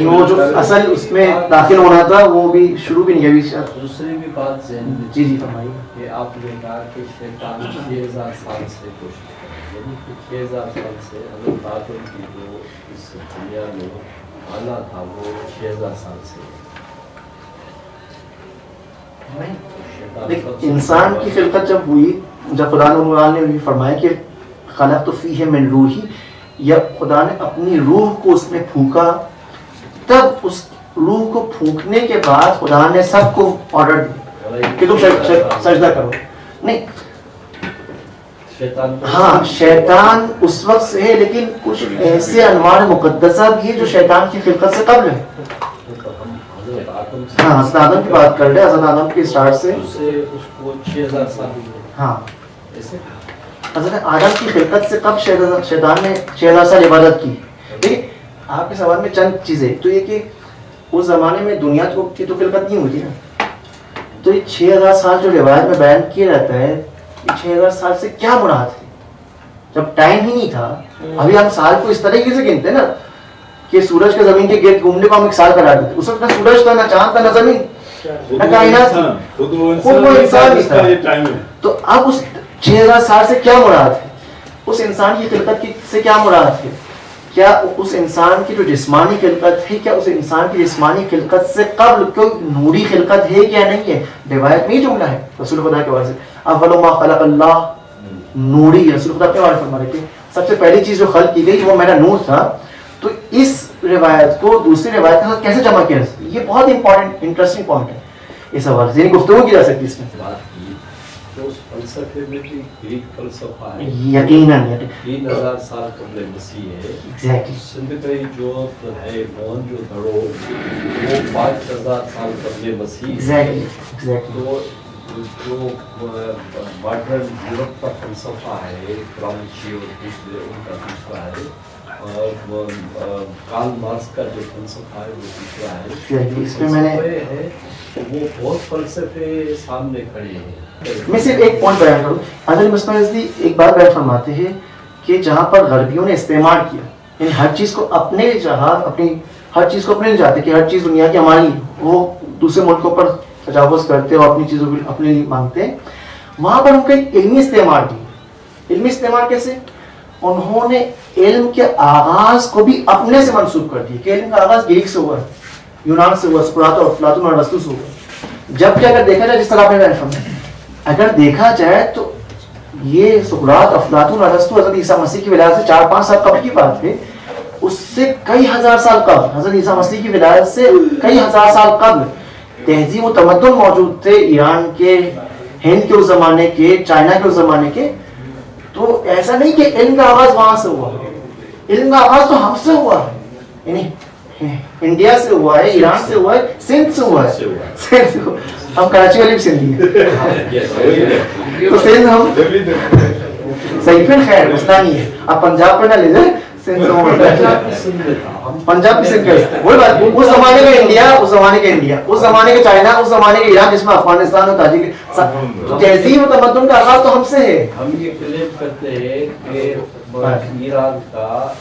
وہ جو اصل اس میں داخل ہونا تھا وہ بھی شروع بھی نہیں کیا. دوسری بھی بات ذہن میں جی فرمائیے کہ آپ نے کہا کہ شیطان 6000 سال سے کوشش کر رہا ہے, یعنی 6000 سال سے حضرت آدم کی جو اس دنیا میں آنا تھا وہ 6000 سال سے. انسان کی خلقت جب ہوئی, جب خدا نے بھی فرمایا کہ خلقت فیہ من روحی, یا خدا نے اپنی روح کو اس میں پھونکا, تب اس روح کو پھونکنے کے بعد خدا نے سب کو آرڈر دیا کہ تم سجدہ کرو. نہیں, ہاں شیطان اس وقت سے ہے, لیکن کچھ ایسے انوار مقدسہ بھی ہے جو شیطان کی خلقت سے قبل ہے. ہاں حضرت آدم کی بات کر رہے ہیں, حضرت آدم کے اسٹارٹ سے ہاں حضرت آدم کی خلقت سے قبل شیطان نے 6000 سال عبادت کی. دیکھیں آپ کے سوال میں چند چیزیں, تو یہ کہ اس زمانے میں دنیا کی تو خلقت نہیں ہوتی نا, تو یہ 6000 سال جو روایت میں بیان کیا جاتا ہے, یہ 6000 سال سے کیا مراد ہے جب ٹائم ہی نہیں تھا. ابھی ہم سال کو اس طریقے سے گنتے ہیں نا کہ سورج کے زمین کے گرد گھومنے کو ہم ایک سال قرار دیتے. اس وقت نہ سورج تھا, نہ چاند تھا, نہ زمین, نہ کائنات تھی, خود وہ انسان ہی تھا. تو اب اس 6000 سال سے کیا مراد ہے, اس انسان کی خلقت سے کیا مراد ہے, کیا اس انسان کی جو جسمانی خلقت ہے, کیا اس انسان کی جسمانی خلقت سے قبل کوئی نوری خلقت ہے کیا نہیں ہے. روایت میں یہ جملہ ہے رسول خدا کے بارے سے, اول ما خلق اللہ نوری. رسول خدا کے بارے میں فرما رہے تھے سب سے پہلی چیز جو خلق کی گئی وہ میرا نور تھا. تو اس روایت کو دوسری روایت کے ساتھ کیسے جمع کیا, یہ بہت امپورٹنٹ انٹرسٹنگ پوائنٹ ہے. اس حوالے سے گفتگو کی جا سکتی ہے اس میں. اس فلسفے میں بھی گریک فلسفہ ہے, یقیناً 3000 سال قبل مسیح ہے. ایگزیکٹلی. سندھئی جو ہے موہن جو دڑو وہ 5000 سال قبل مسیح. ایگزیکٹلی. تو جو ماڈرن یورپ کا فلسفہ ہے, فرانچی اور دوسرے ان کا دوسرا ہے, اور کارل مارکس کا جو فلسفہ ہے وہ دوسرا ہے. اس میں میں نے وہ بہت فلسفے سامنے کھڑے ہیں. میں صرف ایک پوائنٹ بیان کروں. حضرت مسیح موعود ایک بات بیان فرماتے ہیں کہ جہاں پر غربیوں نے استعمال کیا, یعنی ہر چیز کو اپنے جہاں اپنی ہر چیز کو اپنے نہیں چاہتے کہ ہر چیز دنیا کی ہماری, وہ دوسرے ملکوں پر تجاوز کرتے اور اپنی چیزوں کو اپنے لیے مانگتے ہیں. وہاں پر ان کا ایک علمی استعمال بھی. علمی استعمال کیسے, انہوں نے علم کے آغاز کو بھی اپنے سے منسوخ کر دیا کہ علم کا آغاز گریک سے ہوا ہے، یونان سے ہوا، سقراط اور افلاطون اور ارسطو سے ہوا. جبکہ اگر دیکھا جائے جس طرح آپ نے فرمایا، اگر دیکھا جائے تو یہ سقراط، افلاطون اور ارسطو حضرت عیسیٰ مسیح کی ولادت سے 4-5 سال قبل کی بات ہے. اس سے کئی ہزار سال قبل، حضرت عیسیٰ مسیح کی ولادت سے کئی ہزار سال قبل تہذیب و تمدن موجود تھے، ایران کے، ہند کے اس زمانے کے، چائنا کے اس زمانے کے. تو ایسا نہیں کہ علم کا آغاز وہاں سے ہوا، علم کا آغاز تو ہم سے ہوا ہے، یعنی انڈیا سے ہوا ہے، ایران سے ہوا ہے، سندھ سے ہوا ہے. ہم کراچی والے بھی سندھی ہیں، تو سندھ ہم صحیح پھر خیر مسئلہ نہیں ہے. آپ پنجاب پہ نہ لے جائیں، پنجاب کی سندھ وہی بات. اس زمانے کا انڈیا، اس زمانے کا انڈیا، اس زمانے کا چائنا، اس زمانے کا ایران، جس میں افغانستان اور تاجکستان، تہذیب و تمدن کا آغاز تو ہم سے ہے. ہم یہ کلیم کرتے ہیں کہ ایران کا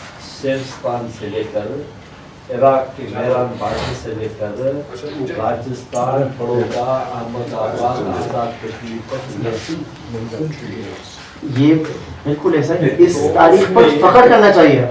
سیرستان سے لے کر عراق کے میران باٹی سے لے کر راجستھان، بڑودہ، احمد آباد، آزاد کشمیر تک، یہ بالکل ایسا ہے. اس تاریخ پر فخر کرنا چاہیے.